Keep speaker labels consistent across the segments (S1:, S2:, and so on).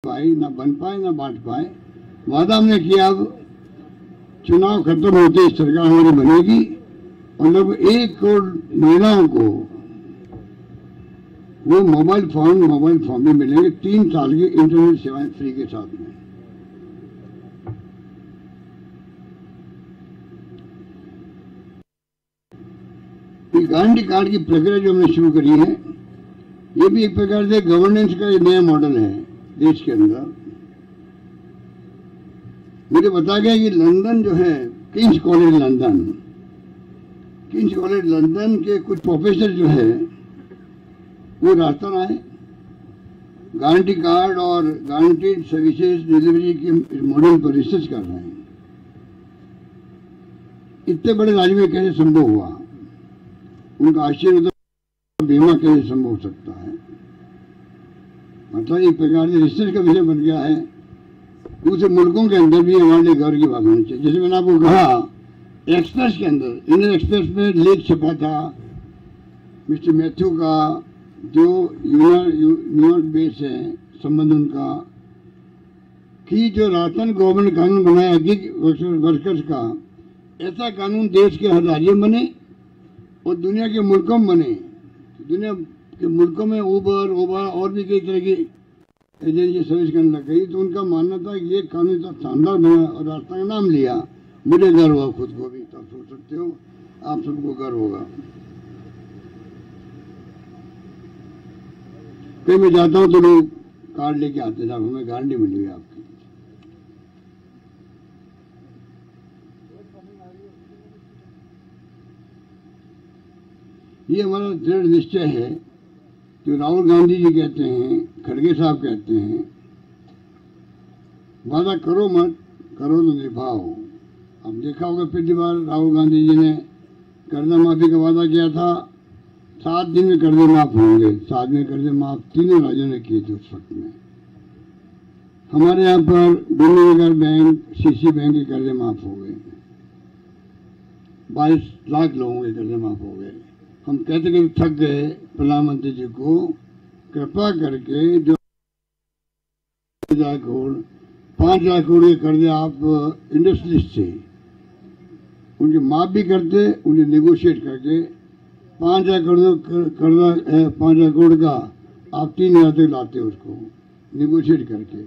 S1: पाई, ना बन पाए, ना बांट पाए। वादा हमने किया अब चुनाव खत्म होते ही सरकार हमारी बनेगी और लगभग 1 करोड़ महिलाओं को वो मोबाइल फोन भी मिलेंगे 3 साल की इंटरनेट सेवाएं फ्री के साथ में। गारंटी कार्ड की प्रक्रिया जो हमने शुरू करी है, ये भी एक प्रकार से गवर्नेंस का एक नया मॉडल है देश के अंदर। मुझे बताया गया कि लंदन जो है, किंग्स कॉलेज लंदन के कुछ प्रोफेसर जो है वो राजस्थान आए, गारंटी कार्ड और गारंटीड सर्विसेज डिलीवरी के मॉडल पर रिसर्च कर रहे हैं। इतने बड़े राज्य में कैसे संभव हुआ? उनका आश्चर्य तो बीमा कैसे संभव हो सकता है। मतलब एक प्रकार से रिसर्च का विषय बन गया है। दूसरे मुल्कों के अंदर भी हमारे लिए गर्व की बात होनी चाहिए। जैसे मैंने आपको कहा, एक्सप्रेस के अंदर, इंडियन एक्सप्रेस में लेख छपा था मिस्टर मैथ्यू का, जो न्यूयॉर्क बेस है संबंध उनका, कि जो राजस्थान गवर्नमेंट कानून बनाया गिग वर्कर्स का, ऐसा कानून देश के हर राज्य में बने और दुनिया के मुल्कों में बने। दुनिया के मुल्कों में उबर और भी कई तरह की एजेंसी सर्विस करने लग गई। तो उनका मानना था कि ये कानून इतना शानदार बना और राजस्थान का नाम लिया। मुझे गर्व हुआ खुद को भी, तब सोच सकते हो आप सबको गर्व होगा। कहीं मैं जाता हूँ तो लोग कार्ड लेके आते हैं, हमें गारंटी मिली हुई आपकी। ये हमारा दृढ़ निश्चय है जो राहुल गांधी जी कहते हैं, खड़गे साहब कहते हैं, वादा करो मत, करो तो निभाओ। अब देखा होगा पिछली बार राहुल गांधी जी ने कर्जा माफी का वादा किया था, 7 दिन में कर्जे माफ होंगे। 7 दिन कर्जे माफ तीनों राज्यों ने किए थे उस वक्त में। हमारे यहाँ पर डूबनगर बैंक, सीसी बैंक के कर्जे माफ हो गए, 22 लाख लोगों के कर्जे माफ हो गए। हम कहते कि थक गए प्रधानमंत्री जी को, कृपा करके जो 5 लाख करोड़ के कर्जे आप इंडस्ट्रियलिस्ट से उनके माफ भी करते, उन्हें नेगोशिएट करके 5 लाख करोड़ का आप 3,000 तक लाते, उसको नेगोशिएट करके,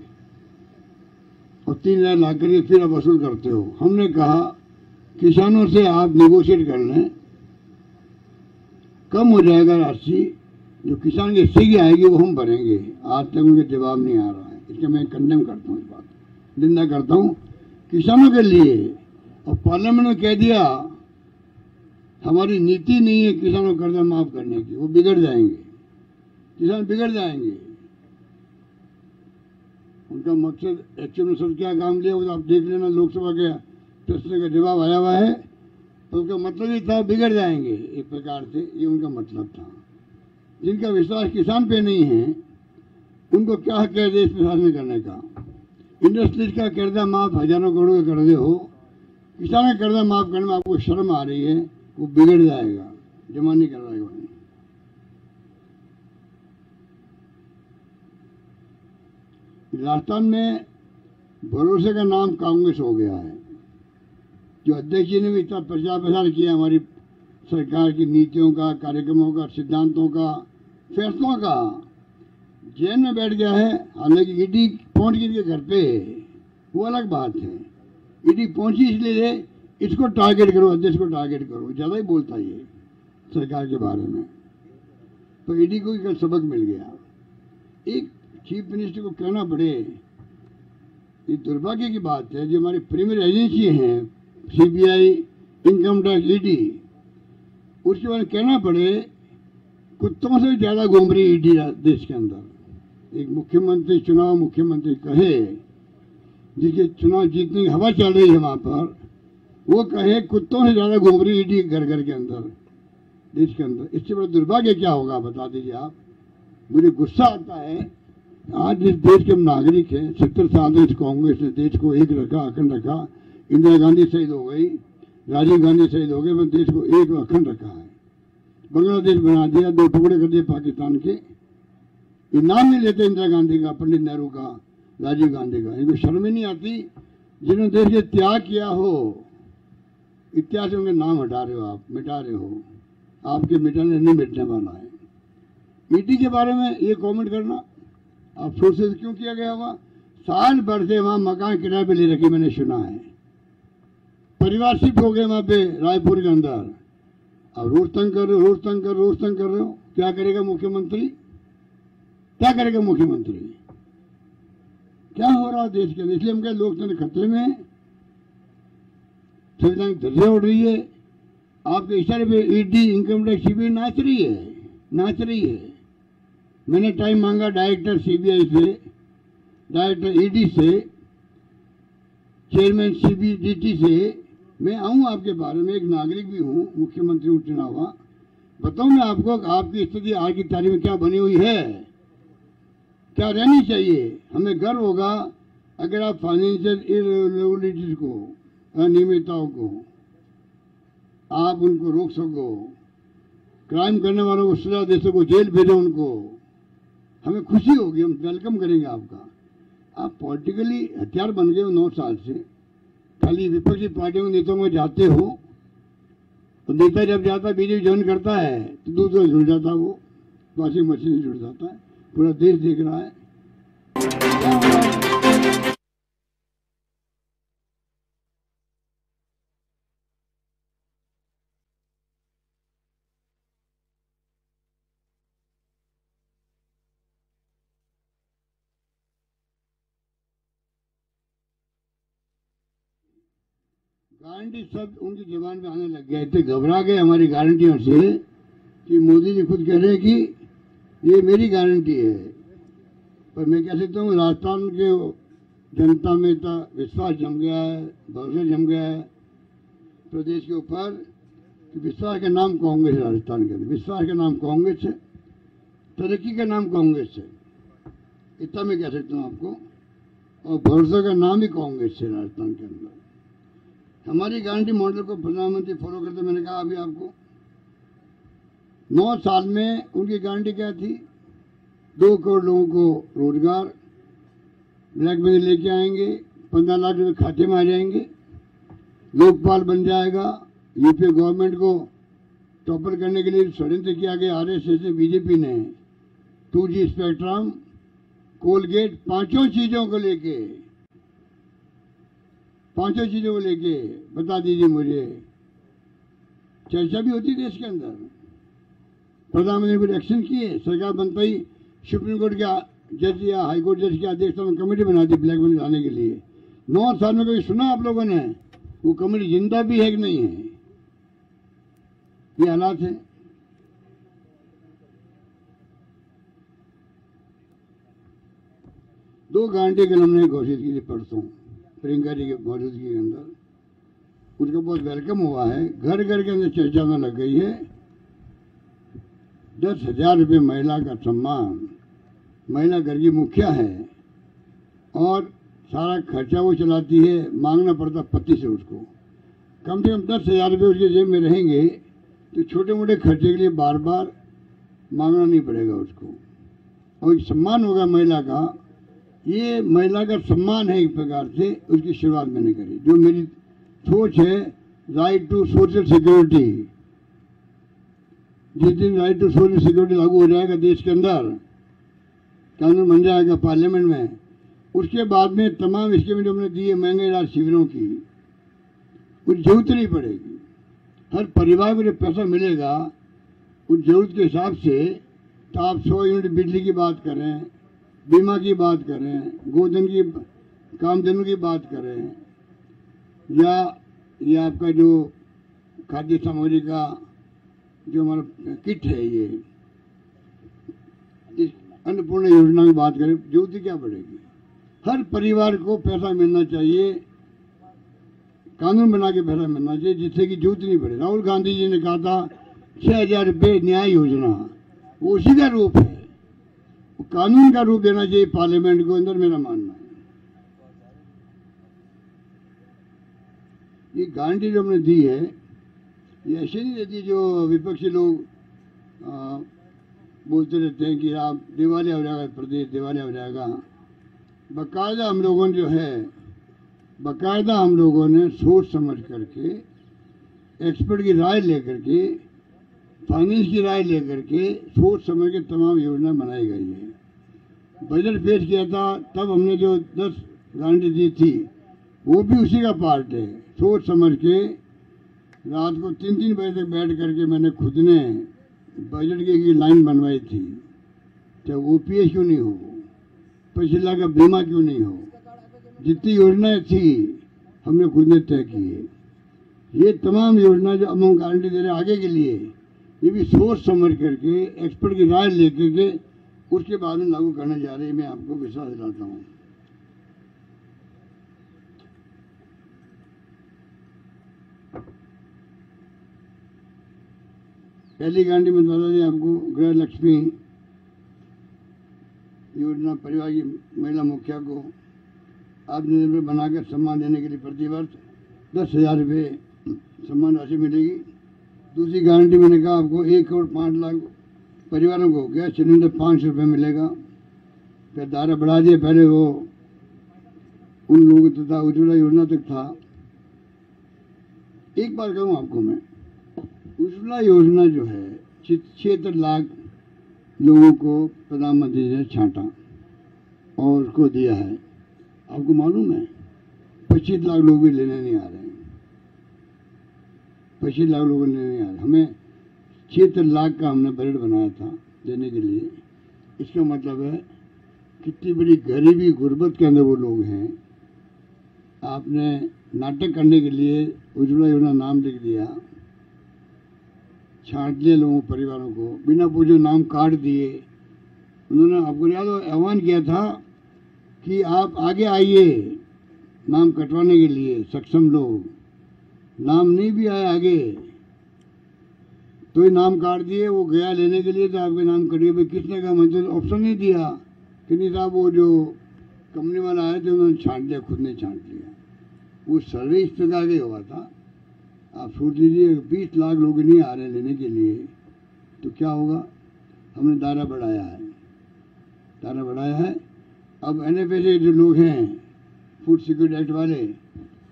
S1: और 3,000 ला करके फिर आप वसूल करते हो। हमने कहा किसानों से आप नेगोशिएट कर लें, कम हो जाएगा राशि, जो किसान की सीगी आएगी वो हम भरेंगे। आज तक उनके जवाब नहीं आ रहा है, इसका मैं कंडेम करता हूँ, इस बात निंदा करता हूँ किसानों के लिए। और पार्लियामेंट में कह दिया हमारी नीति नहीं है किसानों को कर्जा माफ करने की, वो बिगड़ जाएंगे, किसान बिगड़ जाएंगे। उनका मकसद एक्चुअल में सब क्या काम लिया वो आप देख लेना, लोकसभा के प्रश्न का जवाब आया हुआ है। तो उसका मतलब ही था बिगड़ जाएंगे, एक प्रकार से ये उनका मतलब था। जिनका विश्वास किसान पे नहीं है उनको क्या हक है देश में शासन करने का? इंडस्ट्रीज का कर्जा माफ, हजारों करोड़ के कर्जे हो, किसान का कर्जा माफ करने में आपको शर्म आ रही है, वो बिगड़ जाएगा, जमा नहीं करवाएगा। राजस्थान में भरोसे का नाम कांग्रेस हो गया है। जो अध्यक्ष जी ने भी इतना प्रचार प्रसार किया हमारी सरकार की नीतियों का, कार्यक्रमों का, सिद्धांतों का, फैसलों का, जेल में बैठ गया है। हालांकि ईडी पहुंच गई के घर पे, वो अलग बात है। ईडी पहुंची इसलिए इसको टारगेट करो, अध्यक्ष को टारगेट करो, ज्यादा ही बोलता है ये सरकार के बारे में। तो ईडी को कल सबक मिल गया। एक चीफ मिनिस्टर को कहना पड़े, ये दुर्भाग्य की बात है। जो हमारी प्रीमियर एजेंसी हैं, सीबीआई, इनकम टैक्स, ईडी, उसके बारे में कहना पड़े कुत्तों से ज्यादा घूम रही ईडी देश के अंदर। एक मुख्यमंत्री, चुनाव मुख्यमंत्री कहे, जिसके चुनाव जीतने की हवा चल रही है वहां पर, वो कहे कुत्तों से ज्यादा घूम रही ईडी घर घर के अंदर, देश के अंदर। इससे बड़ा दुर्भाग्य क्या होगा बता दीजिए आप। मुझे गुस्सा आता है, आज जिस देश के हम नागरिक हैं, 70 साल से इस कांग्रेस ने देश को एक रखा, अखंड रखा। इंदिरा गांधी शहीद हो गई, राजीव गांधी शहीद हो गए, देश को एक अखंड रखा है। बांग्लादेश बना दिया, 2 टुकड़े कर दिए पाकिस्तान के। ये नाम नहीं लेते इंदिरा गांधी का, पंडित नेहरू का, राजीव गांधी का। इनको शर्म ही नहीं आती, जिन्होंने देश के त्याग किया हो, इतिहास में उनके नाम हटा रहे हो, आप मिटा रहे हो। आपके मिटाने नहीं मिटने वाला है। ईडी के बारे में ये कमेंट करना आप सोर्सेज क्यों किया गया होगा? साल भर से वहां मकान किराए पे ले रखे, मैंने सुना है। परिवार शिफ्ट हो गए वहां पे रायपुर के अंदर। अब रोज तंग कर रहे हो, रोज तंग कर रहे हो। क्या करेगा मुख्यमंत्री? क्या करेगा मुख्यमंत्री? क्या हो रहा है देश के अंदर? इसलिए हम कहें लोकतंत्र खतरे में है, संविधान धज्जियां उड़ रही है। आपके इशारे पे ईडी, इनकम टैक्स, सीबीआई नाच रही है। मैंने टाइम मांगा डायरेक्टर सीबीआई से, डायरेक्टर ईडी से, चेयरमैन सीबीडीटी से। मैं आऊं आपके बारे में, एक नागरिक भी हूं, मुख्यमंत्री हूं चुना हुआ। बताऊं मैं आपको आपकी स्थिति आज की तारीख में क्या बनी हुई है, क्या रहनी चाहिए। हमें गर्व होगा अगर आप फाइनेंशियल इरेगुलरिटीज को, अनियमितताओं को आप उनको रोक सको, क्राइम करने वालों को सजा दे सको, जेल भेजो उनको। हमें खुशी होगी, हम वेलकम करेंगे आपका। आप पॉलिटिकली हथियार बन गए हो 9 साल से, खाली विपक्षी पार्टियों के नेताओं में जाते हो। तो नेता जब जाता बीजेपी ज्वाइन करता है तो दूसरा जुड़ जाता, वो वॉशिंग मशीन जुड़ जाता है। पूरा देश देख रहा है क्या हो रहा है। गारंटी शब्द उनकी जुबान में आने लग गया, इतने घबरा गए हमारी गारंटियों से कि मोदी जी खुद कह रहे हैं कि ये मेरी गारंटी है। पर मैं कह सकता हूँ राजस्थान के जनता में तो विश्वास जम गया है, भरोसा जम गया है प्रदेश के ऊपर कि विश्वास का नाम कांग्रेस है। राजस्थान के अंदर विश्वास का नाम कांग्रेस है, तरक्की का नाम कांग्रेस है, इतना मैं कह सकता हूँ आपको। और भरोसा का नाम ही कांग्रेस है राजस्थान के अंदर। हमारी गारंटी मॉडल को प्रधानमंत्री फॉलो करते, मैंने कहा अभी आपको 9 साल में उनकी गारंटी क्या थी? 2 करोड़ लोगों को रोजगार, ब्लैक मनी लेके आएंगे, 15 लाख रुपए खाते में आ जाएंगे, लोकपाल बन जाएगा। यूपीए गवर्नमेंट को टॉपर करने के लिए षड्यंत्र किया गया आरएसएस ने, बीजेपी ने। 2G स्पेक्ट्रम, कोलगेट, पांचों चीजों को लेके बता दीजिए मुझे। चर्चा भी होती देश के अंदर, प्रधानमंत्री कुछ एक्शन किए, सरकार बनता ही सुप्रीम कोर्ट के जज या हाई कोर्ट जज की अध्यक्षता में कमेटी बना दी ब्लैक मनी लाने के लिए। 9 साल में कभी सुना आप लोगों ने? वो कमेटी जिंदा भी है कि नहीं है? ये हालात है। दो गारंटी कल हमने घोषित की थी परसों प्रियंका जी की मौजूदगी के अंदर, उनका बहुत वेलकम हुआ है। घर घर के अंदर चर्चा में लग गई है। 10,000 रुपये महिला का सम्मान, महिला घर की मुखिया है और सारा खर्चा वो चलाती है, मांगना पड़ता पति से उसको। कम से कम 10,000 रुपये उसके जेब में रहेंगे तो छोटे मोटे खर्चे के लिए बार बार मांगना नहीं पड़ेगा उसको, और एक सम्मान होगा महिला का। ये महिला का सम्मान है एक प्रकार से, उसकी शुरुआत मैंने करी। जो मेरी सोच है, राइट टू सोशल सिक्योरिटी, जिस दिन राइट टू सोशल सिक्योरिटी लागू हो जाएगा देश के अंदर, कानून बन जाएगा पार्लियामेंट में, उसके बाद में तमाम स्कीमें जो हमने दी है महंगे इलाज शिविरों की, कुछ जरूरत नहीं पड़ेगी। हर परिवार को जो पैसा मिलेगा उस जरूरत के हिसाब से, तो आप 100 यूनिट बिजली की बात करें, बीमा की बात करें, गोधन की, कामधेनु की बात करें, या ये आपका जो खाद्य सामग्री का जो हमारा किट है, ये इस अन्नपूर्णा योजना की बात करें, जरूरत क्या पड़ेगी? हर परिवार को पैसा मिलना चाहिए, कानून बना के पैसा मिलना चाहिए जिससे कि जरूरत नहीं पड़े। राहुल गांधी जी ने कहा था 6,000 रुपये न्याय योजना, वो उसी का रूप है, वो कानून का रूप देना चाहिए पार्लियामेंट को अंदर, मेरा मानना है। ये गारंटी जो हमने दी है ये ऐसे नहीं देती जो विपक्षी लोग बोलते रहते हैं कि आप दिवालिया हो जाएगा, प्रदेश दिवालिया हो जाएगा। बाकायदा हम लोगों ने जो है, बाकायदा हम लोगों ने सोच समझ करके, एक्सपर्ट की राय लेकर के, फाइनेंस की राय लेकर के, सोच समझ के तमाम योजना बनाई गई है। बजट पेश किया था तब हमने जो 10 गारंटी दी थी वो भी उसी का पार्ट है। सोच समझ के रात को 3-3 बजे तक बैठ करके मैंने खुद ने बजट की लाइन बनवाई थी। चाहे ओपीएस क्यों नहीं हो, 25 लाख का बीमा क्यों नहीं हो, जितनी योजनाएं थी हमने खुद ने तय की है। ये तमाम योजना जो हम गारंटी दे रहे हैं आगे के लिए, ये भी सोच समझ करके, एक्सपर्ट की राय लेकर के उसके बाद में लागू करने जा रहे हैं। मैं आपको विश्वास दिलाता हूँ। पहली गारंटी में बता दें आपको, गृह लक्ष्मी योजना परिवार की महिला मुखिया को आत्मनिर्भर बनाकर सम्मान देने के लिए प्रतिवर्ष 10,000 रुपये सम्मान राशि मिलेगी। दूसरी गारंटी मैंने कहा आपको 1 करोड़ 5 लाख परिवारों को गैस सिलेंडर 500 रुपये मिलेगा। फिर दायरा बढ़ा दिया, पहले वो उन लोगों तथा उज्ज्वला योजना तक था। एक बार कहूँ आपको मैं, उज्ज्वला योजना जो है 76 लाख लोगों को प्रधानमंत्री ने छांटा और उसको दिया है। आपको मालूम है 25 लाख लोग भी लेने नहीं आ रहे हैं। 25 लाख लोग लेने नहीं आ रहे। हमें 76 लाख का हमने बजट बनाया था देने के लिए। इसका मतलब है कितनी बड़ी गरीबी गुर्बत के अंदर वो लोग हैं। आपने नाटक करने के लिए उज्ज्वला योजना नाम लिख दिया, छांट दिए लोगों परिवारों को, बिना पूछे नाम काट दिए। उन्होंने, आपको याद हो, आह्वान किया था कि आप आगे आइए नाम कटवाने के लिए, सक्षम लोग। नाम नहीं भी आए आगे तो ही नाम काट दिए। वो गया लेने के लिए तो आपके नाम कट गए। किसने कहा? मुझे ऑप्शन नहीं दिया कि नहीं साहब, वो जो कंपनी वाला आए थे उन्होंने छांट दिया, खुद ने छांट दिया। वो सर्वे इस प्रकार के हुआ था। आप सोच लीजिए 20 लाख लोग नहीं आ रहे लेने के लिए तो क्या होगा। हमने दायरा बढ़ाया है, दायरा बढ़ाया है। अब NFA से जो लोग हैं, फूड सिक्योरिटी एक्ट वाले,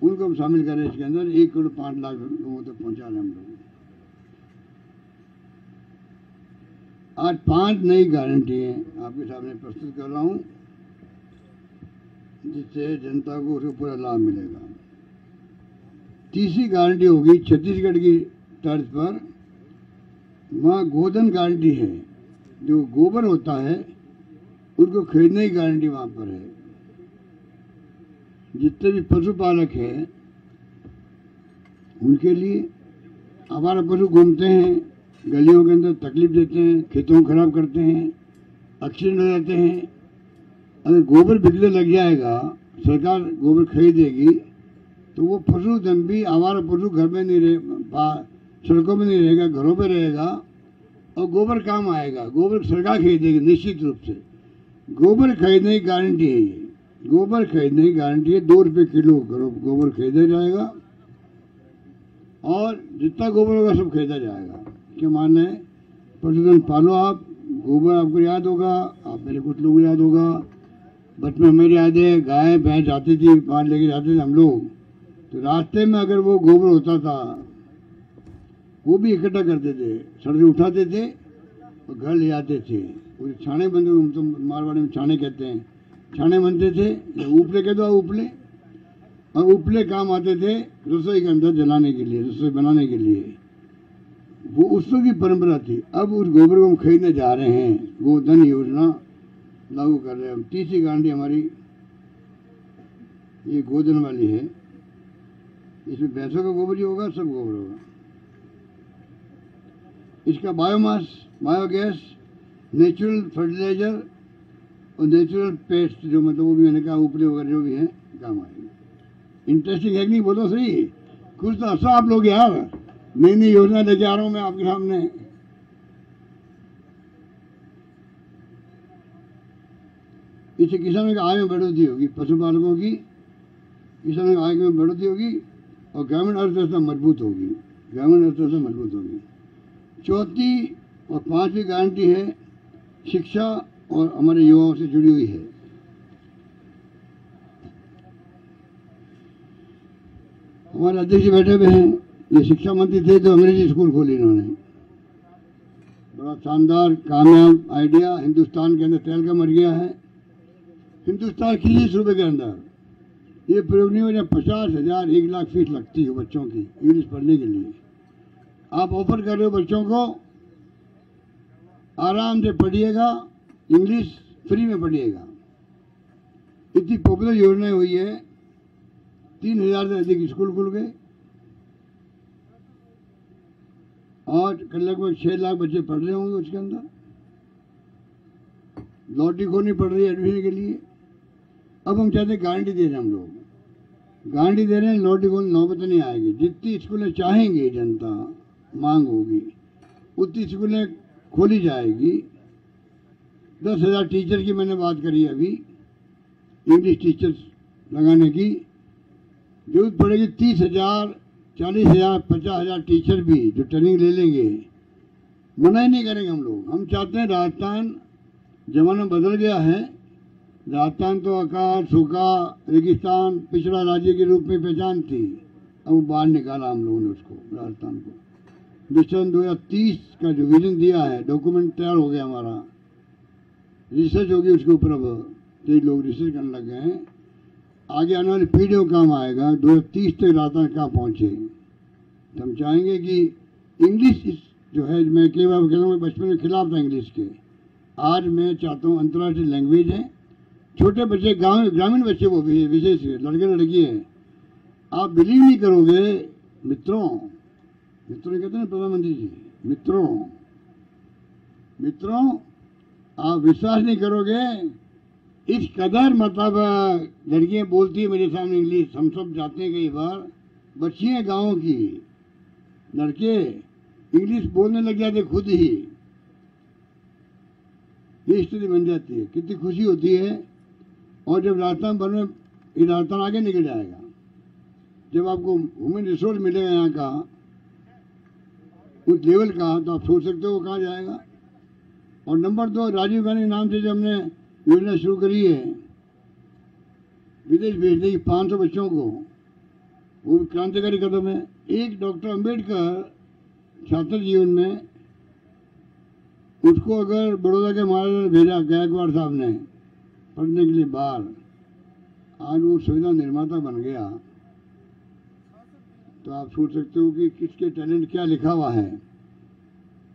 S1: उनको हम शामिल करें इसके अंदर। 1 करोड़ 5 लाख लोगों तक पहुंचा रहे हम लोग। आज 5 नई गारंटी आपके सामने प्रस्तुत कर रहा हूं, जिससे जनता को उसका पूरा लाभ मिलेगा। तीसरी गारंटी होगी छत्तीसगढ़ की तर्ज पर, वहाँ गोधन गारंटी है। जो गोबर होता है उनको खरीदने की गारंटी वहाँ पर है। जितने भी पशुपालक हैं उनके लिए, आवारा पशु घूमते हैं गलियों के अंदर, तकलीफ देते हैं, खेतों को खराब करते हैं, एक्सीडेंट हो जाते हैं। अगर गोबर बिकने लग जाएगा, सरकार गोबर खरीदेगी, तो वो पशुधन भी, आवारा पशु घर में नहीं रहे, सड़कों में नहीं रहेगा, घरों पे रहेगा और गोबर काम आएगा। गोबर सरकार खरीदेगी निश्चित रूप से। गोबर खरीदने की गारंटी है ये। गोबर खरीदने की गारंटी है। 2 रुपये किलो गोबर खरीदा जाएगा और जितना गोबर होगा सब खरीदा जाएगा। क्या मान है? पशुधन पालो आप। गोबर आपको याद होगा, आप मेरे कुछ लोग याद होगा, बचपन में मेरी याद है, गाय भैंस आती थी, पान लेके जाते थे हम लोग, तो रास्ते में अगर वो गोबर होता था वो भी इकट्ठा करते थे, सड़क से उठाते थे और घर ले आते थे। वो छाने बनते, हम तो मारवाड़ी में छाने कहते हैं, छाने बनते थे या उपले कह दो, उपले। और उपले काम आते थे रसोई के अंदर जलाने के लिए, रसोई बनाने के लिए। वो उस वक्त की परंपरा थी। अब उस गोबर को हम खरीदने जा रहे हैं, गोधन योजना लागू कर रहे हैं हम। तीसरी गारंटी हमारी ये गोधन वाली है। इसमें भैंसों का गोबर ही होगा, सब गोबर होगा। इसका बायोमास, बायोगैस, नेचुरल फर्टिलाइजर और नेचुरल पेस्ट, जो मतलब वो भी मैंने कहा उपले वगैरह जो भी हैं काम आएंगे। इंटरेस्टिंग है कि नहीं? बोलो सही, कुछ तो हंसा आप लोग यार। नई नई योजना लेके आ रहा हूं मैं आपके सामने। इससे किसानों की आय में बढ़ोतरी होगी, पशुपालकों की, किसानों की आय में बढ़ोतरी होगी और ग्रामीण अर्थव्यवस्था मजबूत होगी, ग्रामीण अर्थव्यवस्था मजबूत होगी। चौथी और पांचवी गारंटी है शिक्षा और हमारे युवाओं से जुड़ी हुई है। हमारे अध्यक्ष बैठे हुए हैं, ये शिक्षा मंत्री थे तो अंग्रेजी स्कूल खोली इन्होंने। बड़ा शानदार कामयाब आइडिया हिंदुस्तान के अंदर तैल का मर गया है। हिंदुस्तान की 30 रुपए के अंदर ये प्रयोग नहीं हो रहा। 50,000 1 लाख फीस लगती है बच्चों की इंग्लिश पढ़ने के लिए। आप ऑफर कर रहे हो बच्चों को, आराम से पढ़िएगा, इंग्लिश फ्री में पढ़िएगा। इतनी पॉपुलर योजना हुई है, 3,000 से अधिक स्कूल खुल गए और लगभग 6 लाख बच्चे पढ़ रहे होंगे उसके अंदर। लॉटरी खोनी पड़ रही है एडमिशन के लिए। अब हम चाहते गारंटी दे रहे हैं, हम लोग गारंटी दे रहे हैं, लॉटरी खोनी नौबत नहीं आएगी। जितनी स्कूलें चाहेंगे जनता मांग होगी उतनी स्कूलें खोली जाएगी। 10,000 टीचर की मैंने बात करी अभी, इंग्लिश टीचर्स लगाने की जरूरत पड़ेगी। 30,000 40,000 50,000 टीचर भी जो ट्रेनिंग ले लेंगे, मना ही नहीं करेंगे हम लोग। हम चाहते हैं, राजस्थान जमाना बदल गया है। राजस्थान तो अकाल सूखा रेगिस्तान पिछड़ा राज्य के रूप में पहचान थी, अब वो बाहर निकाला हम लोगों ने उसको, राजस्थान को। मिशन 2030 का जो विजन दिया है, डॉक्यूमेंट तैयार हो गया हमारा, रिसर्च होगी उसके ऊपर। अब कई लोग रिसर्च करने लग गए हैं, आगे आने वाली पीढ़ियों काम आएगा। 2030 तक राजस्थान कहाँ पहुँचे। तो हम चाहेंगे कि इंग्लिश जो है, मैं कई बार कहता हूँ बचपन में खिलाफ था इंग्लिश के, आज मैं चाहता हूँ अंतर्राष्ट्रीय लैंग्वेज है। छोटे बच्चे, गाँव ग्रामीण बच्चे, वो विशेष लड़के लड़की है, आप बिलीव नहीं करोगे मित्रों, मित्रों कहते हैं प्रधानमंत्री जी, मित्रों आप विश्वास नहीं करोगे, इस कदर मतलब लड़कियां बोलती है मेरे सामने इंग्लिश। हम सब जाते हैं कई बार, बच्चियां गाँव की, लड़के इंग्लिश बोलने लग जाते खुद ही, ये स्थिति बन जाती है। कितनी खुशी होती है। और जब राजस्थान बने, ये राजस्थान आगे निकल जाएगा। जब आपको ह्यूमन रिसोर्स मिलेगा यहाँ का उस लेवल का, तो आप सोच सकते हो वो कहाँ जाएगा। और नंबर 2, राजीव गांधी नाम से जो हमने योजना शुरू करी है विदेश भेजने की 500 बच्चों को, वो भी क्रांतिकारी कदम है। एक डॉक्टर अंबेडकर छात्र जीवन में, उसको अगर बड़ौदा के महाराजा ने भेजा, गायकवाड़ साहब ने, पढ़ने के लिए बाहर, आज वो सुविधा निर्माता बन गया। तो आप सोच सकते हो कि किसके टैलेंट क्या लिखा हुआ है।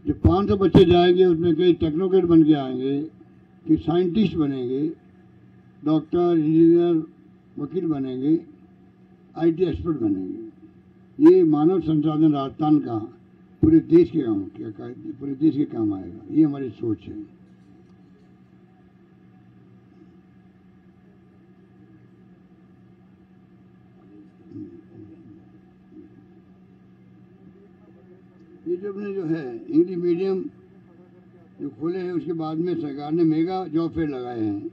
S1: जो 500 बच्चे जाएंगे उसमें कई टेक्नोक्रेट बन के आएंगे, कि साइंटिस्ट बनेंगे, डॉक्टर इंजीनियर वकील बनेंगे, IT एक्सपर्ट बनेंगे। ये मानव संसाधन राजस्थान का पूरे देश के काम आएगा। ये हमारी सोच है। ये जो अपने जो है इंग्लिश मीडियम जो खोले हैं, उसके बाद में सरकार ने मेगा जॉब फेयर लगाए हैं।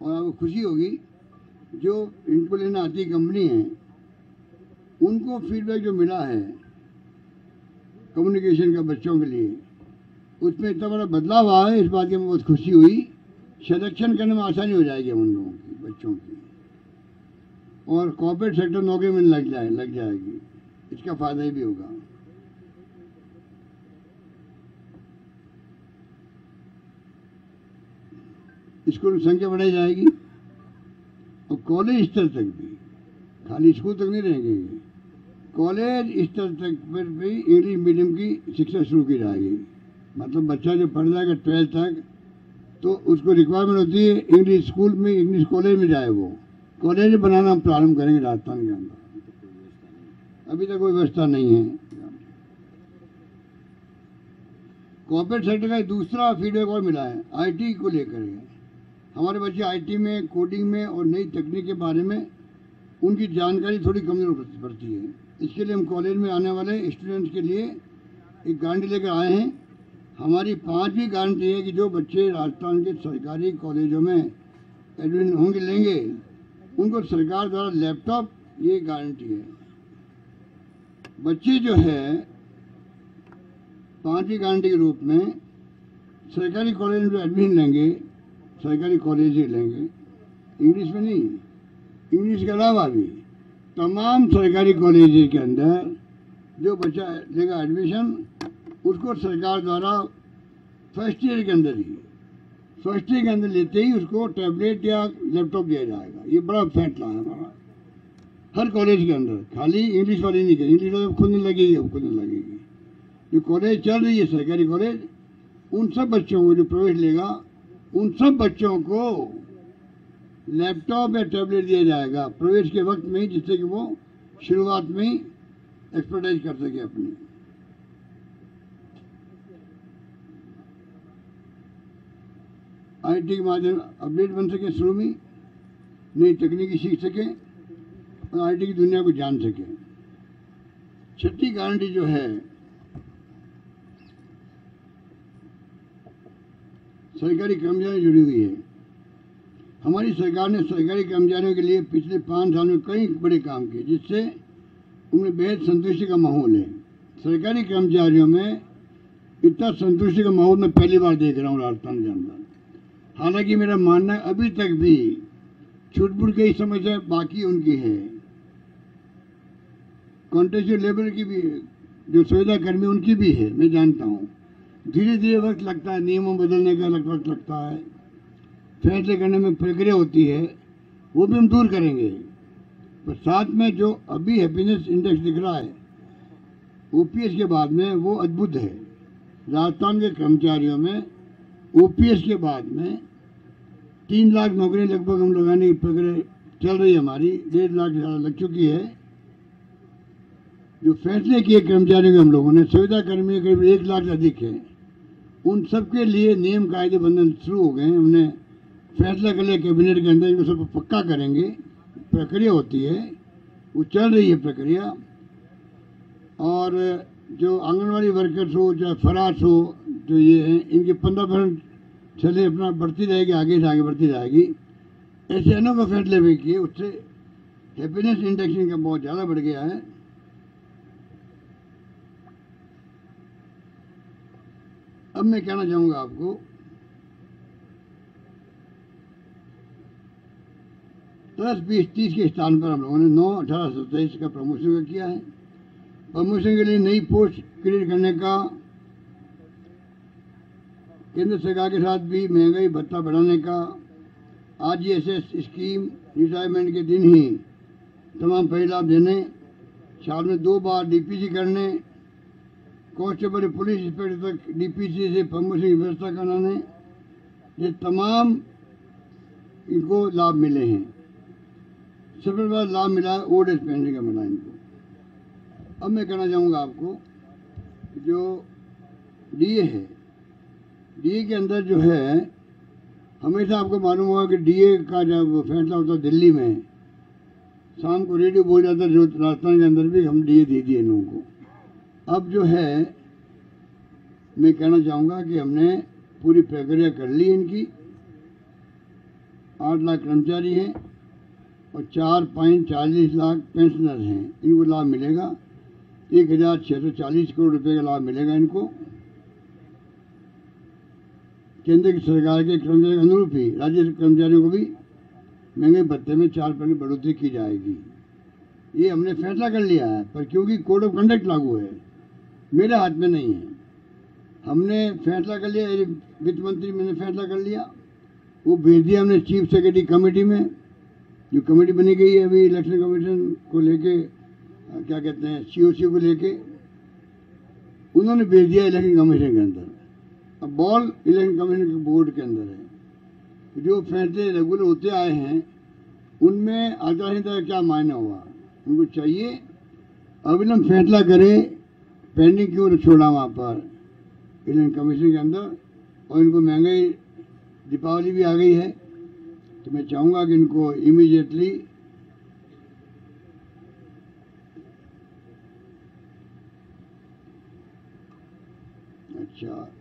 S1: और आपको खुशी होगी, जो इनको लेना आती कंपनी है, उनको फीडबैक जो मिला है कम्युनिकेशन का बच्चों के लिए, उसमें इतना बड़ा बदलाव आया है। इस बात की हमें बहुत खुशी हुई। सिलेक्शन करने में आसानी हो जाएगी उन लोगों की, बच्चों की, और कॉर्पोरेट सेक्टर नौकरी में लग जाएगी। इसका फायदा भी होगा। स्कूल की संख्या बढ़ाई जाएगी और कॉलेज स्तर तक भी, खाली स्कूल तक नहीं रहेंगे, कॉलेज स्तर तक पर भी इंग्लिश मीडियम की शिक्षा शुरू की जाएगी। मतलब बच्चा जो पढ़ जाएगा 12th तक, तो उसको रिक्वायरमेंट होती है इंग्लिश स्कूल में, इंग्लिश कॉलेज में जाए। वो कॉलेज बनाना हम प्रारंभ करेंगे राजस्थान के अंदर। अभी तक कोई व्यवस्था नहीं है। कॉर्पोरेट सेक्टर का दूसरा फीडबैक और मिला है, IT को लेकर है। हमारे बच्चे IT में, कोडिंग में और नई तकनीक के बारे में उनकी जानकारी थोड़ी कमजोर पड़ती है। इसके लिए हम कॉलेज में आने वाले स्टूडेंट्स के लिए एक गारंटी लेकर आए हैं। हमारी 5वीं गारंटी है कि जो बच्चे राजस्थान के सरकारी कॉलेजों में एडमिशन होंगे, लेंगे, उनको सरकार द्वारा लैपटॉप, ये गारंटी है। बच्चे जो है 5वीं गारंटी के रूप में सरकारी कॉलेज में एडमिशन लेंगे, सरकारी कॉलेज ही लेंगे, इंग्लिश में नहीं, इंग्लिश के अलावा भी तमाम सरकारी कॉलेज के अंदर जो बच्चा लेगा एडमिशन, उसको सरकार द्वारा फर्स्ट ईयर के अंदर लेते ही उसको टैबलेट या लैपटॉप दिया जाएगा। ये बड़ा फैसला है हमारा हर कॉलेज के अंदर। खाली इंग्लिश वाली नहीं करें, इंग्लिश वाले खुद नहीं लगेगी। जो कॉलेज चल रही है सरकारी कॉलेज, उन सब बच्चों को जो प्रवेश लेगा, उन सब बच्चों को लैपटॉप या टैबलेट दिया जाएगा प्रवेश के वक्त में ही, जिससे कि वो शुरुआत में ही एक्सपर्टाइज कर सके अपनी। आईटी के माध्यम अपडेट बन सके, शुरू में नई तकनीकी सीख सके और आईटी की दुनिया को जान सके। छठी गारंटी जो है सरकारी कर्मचारी जुड़ी हुई है। हमारी सरकार ने सरकारी कर्मचारियों के लिए पिछले 5 साल में कई बड़े काम किए, जिससे उनमें बेहद संतुष्टि का माहौल है। सरकारी कर्मचारियों में इतना संतुष्टि का माहौल मैं पहली बार देख रहा हूँ राजस्थान के अंदर। हालांकि मेरा मानना है अभी तक भी छूट-बूट की समस्या बाकी उनकी है। कॉन्ट्रेक्चुअल लेबर की भी, जो सुविधा कर्मी उनकी भी है, मैं जानता हूँ। धीरे धीरे वक्त लगता है, नियमों बदलने का वक्त लगता है, फैसले करने में प्रक्रिया होती है, वो भी हम दूर करेंगे। पर साथ में जो अभी हैप्पीनेस इंडेक्स दिख रहा है ओपीएस के बाद में, वो अद्भुत है। राजस्थान के कर्मचारियों में ओपीएस के बाद में 3 लाख नौकरी लगभग हम लगाने की प्रक्रिया चल रही है हमारी, 1.5 लाख से ज़्यादा लग चुकी है। जो फैसले किए कर्मचारियों के हम लोगों ने, सुविधा कर्मी करीब 1 लाख से अधिक है, उन सबके लिए नियम कायदे बंधन शुरू हो गए। हमने फैसला कर लिया कैबिनेट के अंदर, इनको सब पक्का करेंगे। प्रक्रिया होती है, वो चल रही है प्रक्रिया। और जो आंगनवाड़ी वर्कर्स हो, चाहे फरास हो, जो ये हैं, इनके 15% चले अपना बढ़ती रहेगी, आगे से आगे बढ़ती रहेगी। ऐसे अनोखे फैसले भी किए, उससे हैप्पीनेस इंडेक्स इनका बहुत ज़्यादा बढ़ गया है। अब मैं कहना चाहूँगा आपको, प्लस 20-30 के स्थान पर हम लोगों ने 9, 18, 27 का प्रमोशन किया है। प्रमोशन के लिए नई पोस्ट क्रिएट करने का, केंद्र सरकार के साथ भी महंगाई भत्ता बढ़ाने का, आरजीएसएस स्कीम रिटायरमेंट के दिन ही तमाम पहले लाभ देने, साल में 2 बार डीपीसी करने, कांस्टेबल पुलिस इंस्पेक्टर तक डीपीसी से प्रमोशन की व्यवस्था कराने, ये तमाम इनको लाभ मिले हैं। सबसे बड़ा लाभ मिला है ओल्ड एज पेंशन का मिला इनको। अब मैं कहना चाहूँगा आपको, जो डीए है, डीए के अंदर जो है, हमेशा आपको मालूम होगा कि डीए का जब फैसला होता है दिल्ली में, शाम को रेडियो बोल जाता है, जो राजस्थान के अंदर भी हम डीए दे दिए इन लोगों को। अब जो है, मैं कहना चाहूँगा कि हमने पूरी प्रक्रिया कर ली इनकी। 8 लाख कर्मचारी हैं और 4.40 लाख पेंशनर हैं, इनको लाभ मिलेगा। 1640 करोड़ रुपए का लाभ मिलेगा इनको। केंद्र की सरकार के कर्मचारियों के अनुरूप ही राज्य कर्मचारियों को भी महंगाई भत्ते में 4% बढ़ोतरी की जाएगी। ये हमने फैसला कर लिया है, पर क्योंकि कोड ऑफ कंडक्ट लागू है, मेरे हाथ में नहीं है। हमने फैसला कर लिया, वित्त मंत्री मैंने फैसला कर लिया, वो भेज दिया हमने चीफ सेक्रेटरी कमेटी में। जो कमेटी बनी गई है अभी इलेक्शन कमीशन को लेके, क्या कहते हैं, सीओसी को लेके, उन्होंने भेज दिया इलेक्शन कमीशन के अंदर। अब बॉल इलेक्शन कमीशन के बोर्ड के अंदर है। जो फैसले रेगुलर होते आए हैं, उनमें आचार संहिता का क्या मायना हुआ, उनको चाहिए अविलंब फैसला करे, पेंडिंग क्यों छोड़ा वहाँ पर इलेक्शन कमीशन के अंदर। और इनको महंगाई, दीपावली भी आ गई है, तो मैं चाहूँगा कि इनको इमीडिएटली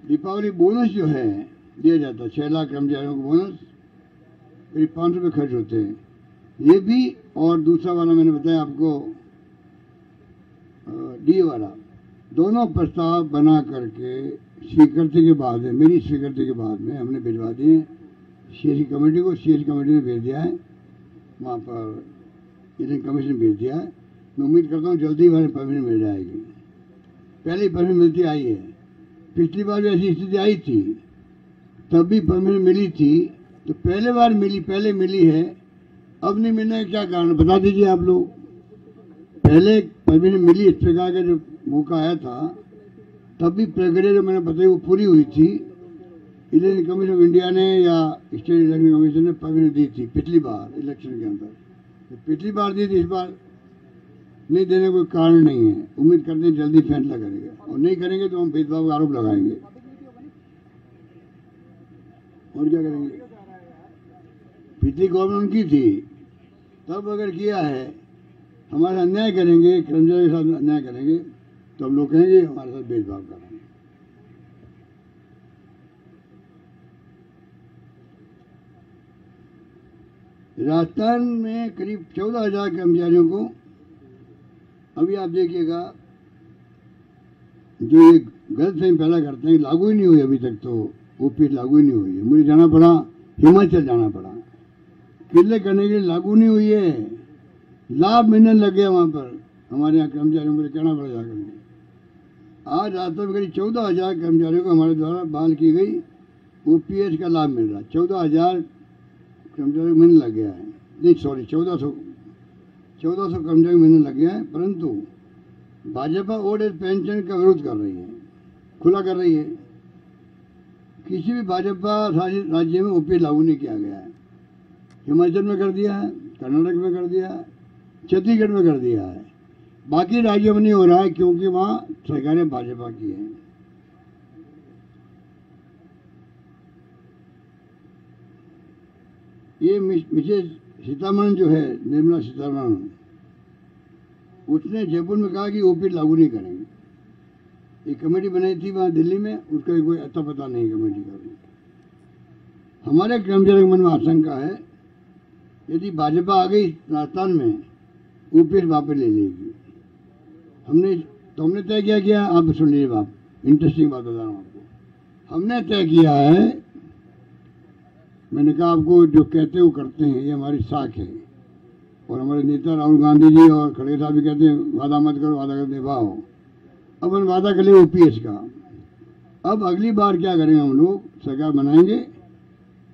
S1: दीपावली बोनस जो है दिया जाता है, 6 लाख कर्मचारियों को बोनस, करीब 500 रुपये खर्च होते हैं, ये भी। और दूसरा वाला मैंने बताया आपको, डी वाला, दोनों प्रस्ताव बना करके स्वीकृति के बाद में, मेरी स्वीकृति के बाद में हमने भिजवा दिए सीएसी कमेटी को। सीएसी कमेटी ने भेज दिया है, वहाँ पर इलेक्शन कमीशन भेज दिया है। मैं उम्मीद करता हूँ जल्दी हमारे परमिशन मिल जाएगी। पहले परमिशन मिलती आई है, पिछली बार भी ऐसी स्थिति आई थी, तब भी परमिशन मिली थी। तो पहले बार मिली, पहले मिली है, अब नहीं मिलने का क्या कारण बता दीजिए आप लोग। पहले परमिशन मिली, इस प्रकार का जो मौका आया था, तब भी प्रक्रिया जो मैंने बताई वो पूरी हुई थी। इलेक्शन कमीशन ऑफ इंडिया ने या स्टेट इलेक्शन कमीशन ने परमिशन दी थी पिछली बार इलेक्शन के अंदर। पिछली बार दी थी, इस बार नहीं देने कोई कारण नहीं है। उम्मीद करते हैं जल्दी फैसला करेंगे, और नहीं करेंगे तो हम भेदभाव का आरोप लगाएंगे। और क्या करेंगे? पिछली गवर्नमेंट की थी, तब अगर किया है, हमारे अन्याय करेंगे, कर्मचारी के साथ अन्याय करेंगे, तो हम लोग कहेंगे हमारे साथ भेदभाव कर रहे हैं। राजस्थान में करीब 14,000 कर्मचारियों को, अभी आप देखिएगा, जो ये गलतफहमी पैदा करते हैं, लागू ही नहीं हुई अभी तक। तो ओपीएस लागू ही नहीं हुई है। मुझे जाना पड़ा, हिमाचल जाना पड़ा, किले करने के लिए लागू नहीं हुई है। लाभ मिलने लग गया वहाँ पर, हमारे यहाँ कर्मचारियों को कहना पड़ा जाकर के। आज राजस्थान में करीब 14,000 कर्मचारियों को हमारे द्वारा बहाल की गई ओपीएस का लाभ मिल रहा है। 14,000 कर्मचारियों को मिलने लग गया है, नहीं सॉरी 1400 कर्मचारी मिलने लग गया है। परंतु भाजपा ओल्ड एज पेंशन का विरोध कर रही है, खुला कर रही है। किसी भी भाजपा शासित राज्य में ओपीएस लागू नहीं किया गया है। हिमाचल में कर दिया है, कर्नाटक में कर दिया है, छत्तीसगढ़ में कर दिया है, बाकी राज्यों में नहीं हो रहा है, क्योंकि वहाँ सरकारें भाजपा की हैं। ये मिसेज सीतारमण जो है, निर्मला सीतारमण, उसने जयपुर में कहा कि ओपीएस लागू नहीं करेंगे। एक कमेटी बनाई थी वहाँ दिल्ली में, उसका कोई अता पता नहीं कमेटी का भी। हमारे कर्मचारियों के मन में आशंका है, यदि भाजपा आ गई राजस्थान में, ओपीएस वापस ले लेगी। हमने तय किया, आप सुन लीजिए बात, इंटरेस्टिंग बात बता रहा हूँ आपको। हमने तय किया है, मैंने कहा आपको जो कहते वो करते हैं, ये हमारी साख है। और हमारे नेता राहुल गांधी जी और खड़गे साहब भी कहते हैं वादा मत करो, वादा कर निभाओ। अब हम वादा कर लिए ओपीएस का। अब अगली बार क्या करेंगे, हम लोग सरकार बनाएंगे,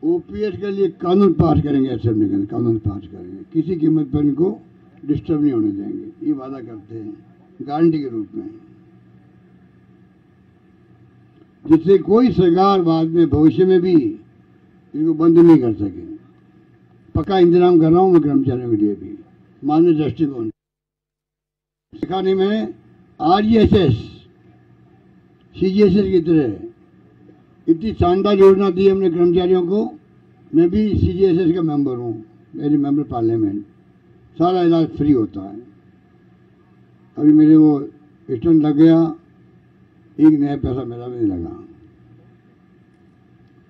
S1: ओपीएस के लिए कानून पास करेंगे, असेंबली के कानून पास करेंगे, किसी कीमत पर इनको डिस्टर्ब नहीं होने देंगे। ये वादा करते हैं गारंटी के रूप में, जिससे कोई सरकार बाद में भविष्य में भी इनको बंद नहीं कर सके। पक्का इंतजाम कर रहा हूँ मैं कर्मचारियों के लिए भी, मानवीय दृष्टिकोण। सिखाने में आरजीएसएस सीजीएसएस की तरह इतनी शानदार योजना दी हमने कर्मचारियों को। मैं भी सीजीएसएस का मेंबर हूँ, मेरी मेंबर पार्लियामेंट। सारा इलाज फ्री होता है। अभी मेरे वो स्टैंड लग गया, एक नया पैसा मेरा भी नहीं लगा।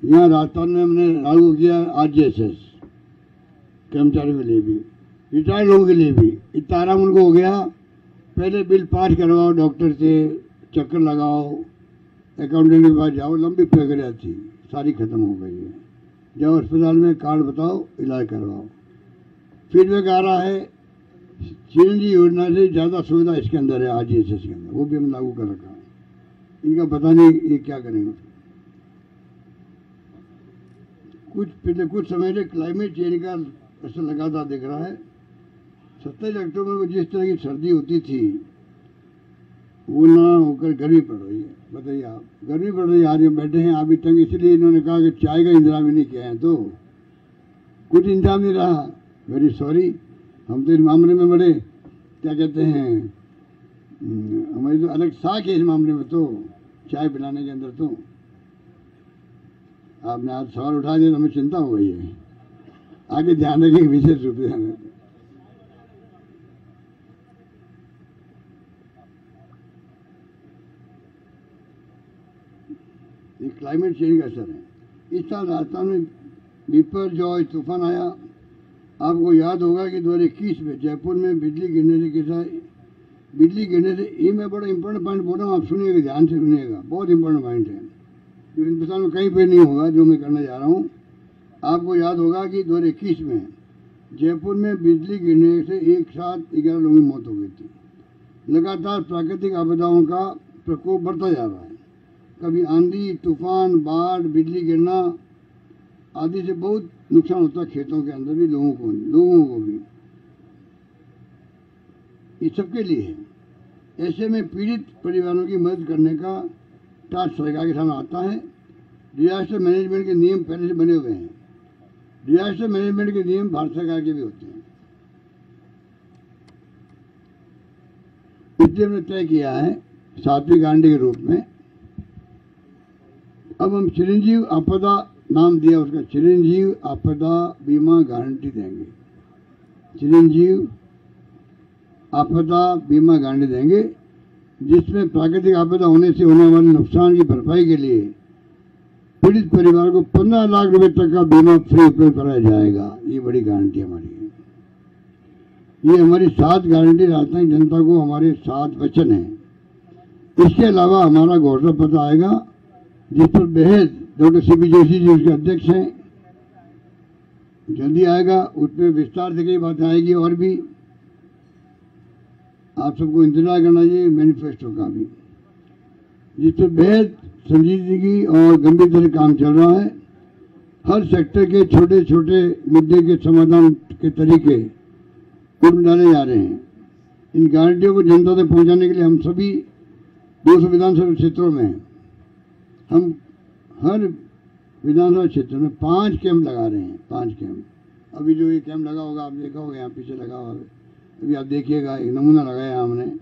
S1: यहाँ राजस्थान में हमने लागू किया आरजीएसएस, कर्मचारियों के लिए भी, रिटायर्ड लोगों के लिए भी। इतना आराम उनको हो गया, पहले बिल पास करवाओ, डॉक्टर से चक्कर लगाओ, अकाउंटेंट के पास जाओ, लंबी प्रक्रिया थी, सारी खत्म हो गई है। जाओ अस्पताल में कार्ड बताओ, इलाज करवाओ। फीडबैक आ रहा है, चिरंजीवी योजना से ज़्यादा सुविधा इसके अंदर है, आरजीएसएस के अंदर, वो भी हमने लागू कर रखा है। इनका पता नहीं ये क्या करेंगे। पिछले कुछ समय से क्लाइमेट चेंज का असर लगातार दिख रहा है। 27 अक्टूबर को जिस तरह की सर्दी होती थी, वो ना होकर गर्मी पड़ रही है। बताइए आप, गर्मी पड़ रही है। आज हम बैठे हैं, आप भी तंग, इसलिए इन्होंने कहा कि चाय का इंतजाम ही नहीं किया है, तो कुछ इंतजाम नहीं रहा। वेरी सॉरी, हम तो इस मामले में बड़े क्या कहते हैं, हमारी तो अलग साख है इस मामले में, तो चाय पिलाने के अंदर। तो आपने आज सवाल उठा दिया तो हमें चिंता हो गई है। आगे ध्यान रखेंगे, विशेष रूप से ध्यान रखें। ये क्लाइमेट चेंज का असर है। इस साल राजस्थान में बिपरजॉय तूफान आया। आपको याद होगा कि 2021 में जयपुर में बिजली गिरने से ये मैं बड़ा इंपॉर्टेंट पॉइंट बोल रहा हूँ, आप सुनिएगा, ध्यान से सुनिएगा, बहुत इंपॉर्टेंट पॉइंट है जो हिंदुस्तान में कहीं पे नहीं होगा, जो मैं करने जा रहा हूँ। आपको याद होगा कि 2021 में जयपुर में बिजली गिरने से एक साथ 11 लोगों की मौत हो गई थी। लगातार प्राकृतिक आपदाओं का प्रकोप बढ़ता जा रहा है। कभी आंधी, तूफान, बाढ़, बिजली गिरना आदि से बहुत नुकसान होता है खेतों के अंदर भी, लोगों को भी। ये सबके लिए है। ऐसे में पीड़ित परिवारों की मदद करने का टास्क सरकार के सामने आता है। डिजास्टर मैनेजमेंट के नियम पहले से बने हुए हैं। डिजास्टर मैनेजमेंट के नियम भारत सरकार के भी होते हैं। इसलिए हमने तय किया है 7वीं गारंटी के रूप में अब हम चिरंजीव आपदा नाम दिया उसका, चिरंजीव आपदा बीमा गारंटी देंगे। चिरंजीव आपदा बीमा गारंटी देंगे, जिसमें प्राकृतिक आपदा होने से होने वाले नुकसान की भरपाई के लिए पीड़ित परिवार को 15 लाख रुपए तक का बीमा फ्री उपलब्ध कराया जाएगा। ये बड़ी गारंटी हमारी है। ये हमारी 7 गारंटी राजस्थान की जनता को हमारे 7 वचन हैं। इसके अलावा हमारा घोषणा पत्र आएगा जिस पर बेहद डॉक्टर सीपी जोशी जी उसके अध्यक्ष हैं, जल्दी आएगा। उसमें विस्तार से कई बातें आएगी और भी आप सबको इंतजार करना चाहिए मैनिफेस्टो का भी, जिस पर बेहद संजीदगी और गंभीरता से काम चल रहा है। हर सेक्टर के छोटे छोटे मुद्दे के समाधान के तरीके उनमें डाले जा रहे हैं। इन गारंटियों को जनता तक पहुंचाने के लिए हम सभी 200 विधानसभा क्षेत्रों में हम हर विधानसभा क्षेत्र में 5 कैंप लगा रहे हैं। 5 कैंप। अभी जो ये कैंप लगा होगा आप देखा होगा, यहाँ पीछे लगा हुआ है, अभी आप देखिएगा, एक नमूना लगाया हमने।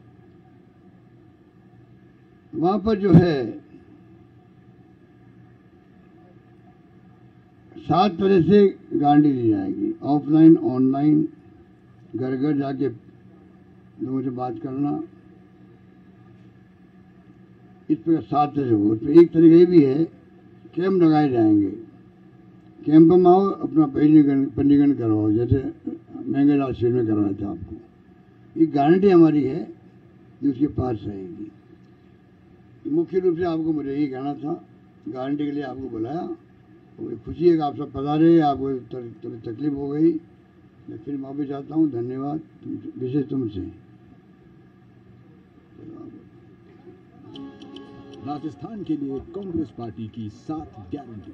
S1: वहां पर जो है 7 तरह से गारंटी दी जाएगी। ऑफलाइन, ऑनलाइन, घर घर जाके लोगों से बात करना, इस पर 7 तरह होगा। उस पर एक तरीका ये भी है, कैंप लगाए जाएंगे। कैंप में आओ, अपना पंजीकरण करवाओ, जैसे महंगे राजशील में करवाया था आपको। ये गारंटी हमारी है जो उसके पास रहेगी। मुख्य रूप से आपको मुझे यही कहना था, गारंटी के लिए आपको बुलाया। और खुशी है कि आप सब पधारे, आपको तकलीफ हो गई। मैं फिर माफी चाहता हूँ। धन्यवाद, विशेष तुमसे।
S2: राजस्थान के लिए कांग्रेस पार्टी की 7 गारंटी।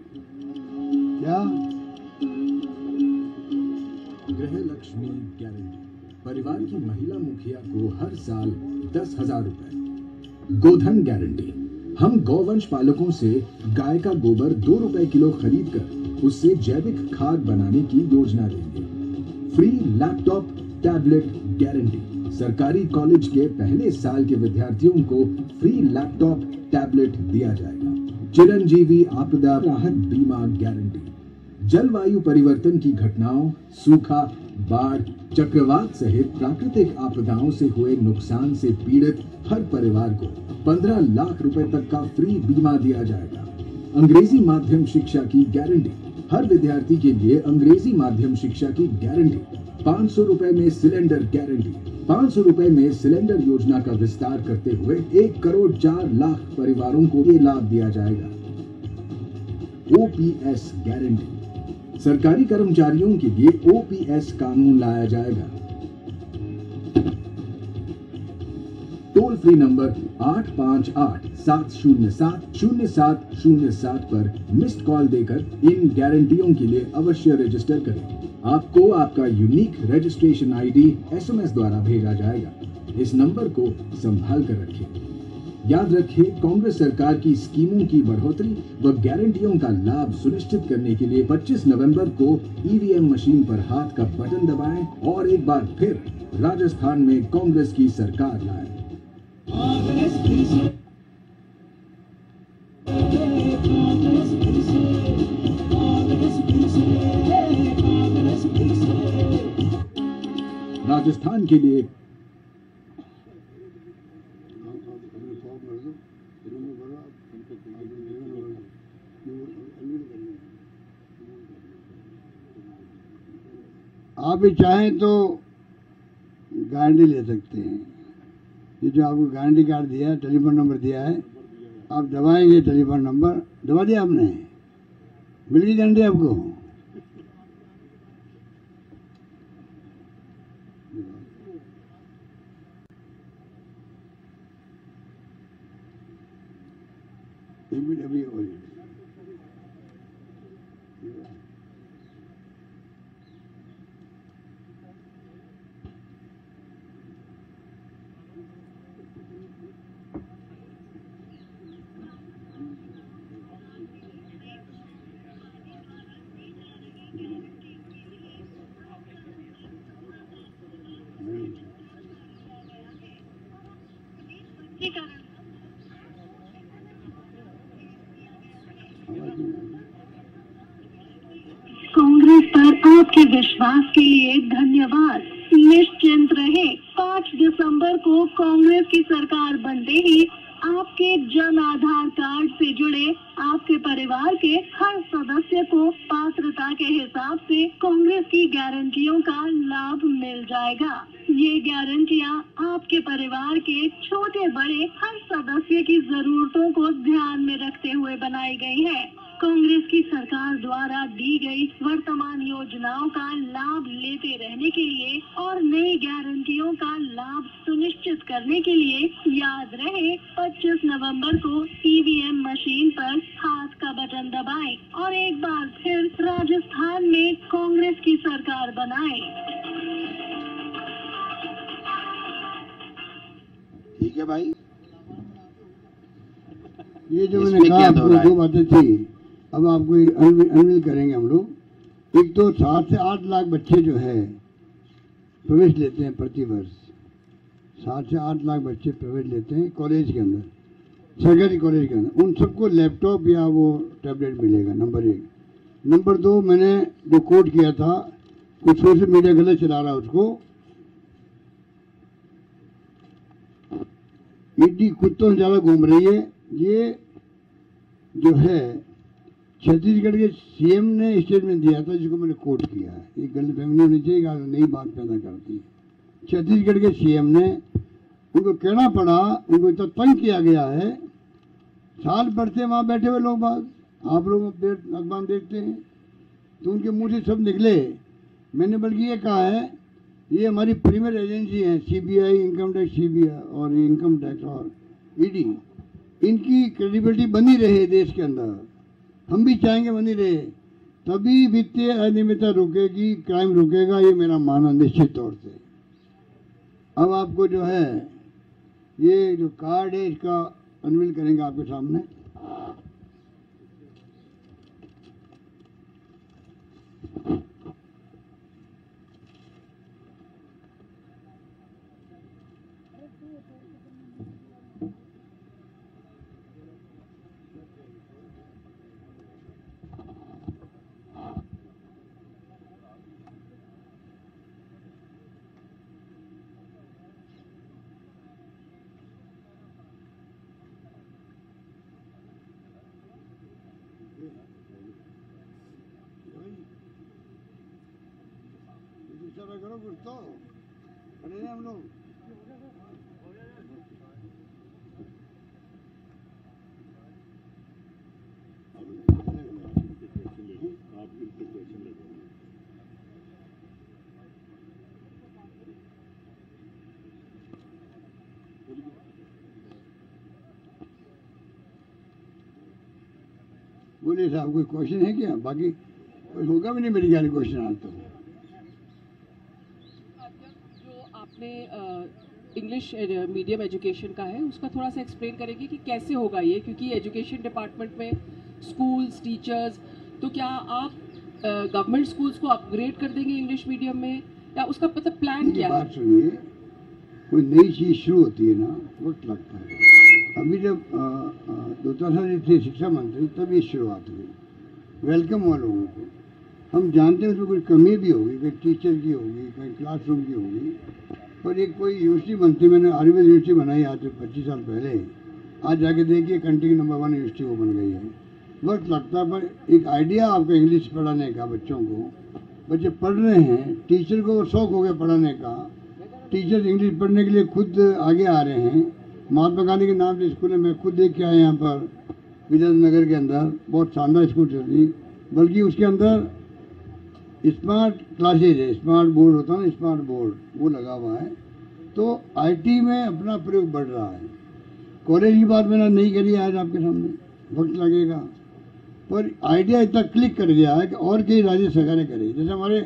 S1: क्या?
S2: गृह लक्ष्मी गारंटी, परिवार की महिला मुखिया को हर साल 10,000 रुपए। गोधन गारंटी, हम गौवंश पालकों से गाय का गोबर 2 रुपए किलो खरीद कर उससे जैविक खाद बनाने की योजना देंगे। फ्री लैपटॉप टैबलेट गारंटी, सरकारी कॉलेज के पहले साल के विद्यार्थियों को फ्री लैपटॉप टैबलेट दिया जाएगा। चिरंजीवी आपदा राहत बीमा गारंटी, जलवायु परिवर्तन की घटनाओं, सूखा, बाढ़, चक्रवात सहित प्राकृतिक आपदाओं से हुए नुकसान से पीड़ित हर परिवार को 15 लाख रुपए तक का फ्री बीमा दिया जाएगा। अंग्रेजी माध्यम शिक्षा की गारंटी, हर विद्यार्थी के लिए अंग्रेजी माध्यम शिक्षा की गारंटी। 500 रुपए में सिलेंडर गारंटी, 500 रुपए में सिलेंडर योजना का विस्तार करते हुए 1 करोड़ 4 लाख परिवारों को ये लाभ दिया जाएगा। ओपीएस गारंटी, सरकारी कर्मचारियों के लिए ओपीएस कानून लाया जाएगा। टोल फ्री नंबर 858-707-0707 पर मिस्ड कॉल देकर इन गारंटियों के लिए अवश्य रजिस्टर करें। आपको आपका यूनिक रजिस्ट्रेशन आईडी एसएमएस द्वारा भेजा जाएगा। इस नंबर को संभाल कर रखें। याद रखें, कांग्रेस सरकार की स्कीमों की बढ़ोतरी व गारंटियों का लाभ सुनिश्चित करने के लिए 25 नवंबर को ईवीएम मशीन पर हाथ का बटन दबाएं और एक बार फिर राजस्थान में कांग्रेस की सरकार लाएं। राजस्थान के लिए
S1: आप भी चाहें तो गारंटी ले सकते हैं। ये जो आपको गारंटी कार्ड दिया है, टेलीफोन नंबर दिया है, आप दबाएंगे टेलीफोन नंबर, दबा दिया आपने, मिल गई गारंटी आपको। एक मिनट अभी हो जाए।
S3: कांग्रेस पर आपके विश्वास के लिए धन्यवाद। निश्चिंत रहे, 5 दिसंबर को कांग्रेस की सरकार बनते ही आपके जन आधार कार्ड से जुड़े आपके परिवार के हर सदस्य को पात्रता के हिसाब से कांग्रेस की गारंटियों का लाभ मिल जाएगा। ये गारंटियां आपके परिवार के छोटे बड़े हर सदस्य की जरूरतों को ध्यान में रखते हुए बनाई गई है। कांग्रेस की सरकार द्वारा दी गई वर्तमान योजनाओं का लाभ लेते रहने के लिए और नई गारंटियों का लाभ सुनिश्चित करने के लिए याद रहे 25 नवंबर को ईवीएम मशीन पर हाथ का बटन दबाएं और एक बार फिर राजस्थान में कांग्रेस की सरकार बनाएं।
S4: ठीक है भाई,
S1: ये जो
S4: इसमें
S1: मैंने कहा
S4: क्या
S1: आपको
S4: दोहराए?
S1: 2 बातें थी, अब आपको अनवील करेंगे हम लोग। एक तो 7 से 8 लाख बच्चे जो है प्रवेश लेते हैं प्रति वर्ष। 7 से 8 लाख बच्चे प्रवेश लेते हैं कॉलेज के अंदर, सरकारी कॉलेज के अंदर। उन सबको लैपटॉप या वो टैबलेट मिलेगा, नंबर 1। नंबर 2, मैंने जो कोट किया था, कुछ सोशल मीडिया गलत चला रहा है उसको, ईडी कुत्तों से ज़्यादा घूम रही है। ये जो है छत्तीसगढ़ के सीएम ने स्टेटमेंट दिया था, जिसको मैंने कोट किया है। ये गलतफहमी होनी चाहिए, नई बात पैदा करती है। छत्तीसगढ़ के सीएम ने, उनको कहना पड़ा, उनको इतना तंग किया गया है। साल भर से वहाँ बैठे हुए लोग बाग, आप लोग अखबार देखते हैं, तो उनके मुंह से सब निकले। मैंने बल्कि ये कहा है, ये हमारी प्रीमियर एजेंसी है, सीबीआई, इनकम टैक्स, सीबीआई और इनकम टैक्स और ईडी, इनकी क्रेडिबिलिटी बनी रहे देश के अंदर। हम भी चाहेंगे बनी रहे, तभी वित्तीय अनियमितता रुकेगी, क्राइम रुकेगा, ये मेरा मानना निश्चित तौर से। अब आपको जो है ये जो कार्ड है, इसका अनवील करेंगे आपके सामने। इशारा करो कुछ तो, खड़े हैं हम लोग। बोलिए साहब, कोई क्वेश्चन है क्या? बाकी कोई होगा भी नहीं मेरी ख्याल क्वेश्चन आज तो।
S5: जो आपने इंग्लिश मीडियम एजुकेशन का है, उसका थोड़ा सा एक्सप्लेन करेंगे कि कैसे होगा ये, क्योंकि एजुकेशन डिपार्टमेंट में स्कूल्स, टीचर्स, तो क्या आप गवर्नमेंट स्कूल्स को अपग्रेड कर देंगे इंग्लिश मीडियम में, या उसका मतलब प्लान क्या है?
S1: बात सुनिए, कोई नई चीज शुरू होती है ना, वक्त लगता है। अभी जब 2000 थे शिक्षा मंत्री, तब ये शुरुआत हुई। वेलकम हुआ लोगों को। हम जानते हैं उसमें कोई कमी भी होगी, कहीं टीचर की होगी, कहीं क्लासरूम की होगी, पर एक कोई यूनिवर्सिटी बनती, मैंने आयुर्वेद यूनिवर्सिटी बनाई आज से 25 साल पहले, आज जाके देखिए कंट्री की नंबर 1 यूनिवर्सिटी वो बन गई है। वक्त लगता है, पर एक आइडिया आपका इंग्लिश पढ़ाने का, बच्चों को, बच्चे पढ़ रहे हैं, टीचर को शौक हो गया पढ़ाने का, टीचर इंग्लिश पढ़ने के लिए खुद आगे आ रहे हैं। महात्मा गांधी के नाम से स्कूल है, मैं खुद देख के आया यहाँ पर विजय नगर के अंदर, बहुत शानदार स्कूल चल रही, बल्कि उसके अंदर स्मार्ट क्लासेज है, स्मार्ट बोर्ड होता है ना, स्मार्ट बोर्ड वो लगा हुआ है। तो आईटी में अपना प्रयोग बढ़ रहा है। कॉलेज की बात मैंने नहीं करी आज आपके सामने, वक्त लगेगा, पर आइडिया इतना क्लिक कर गया है कि और कई राज्य सरकारें करें। जैसे हमारे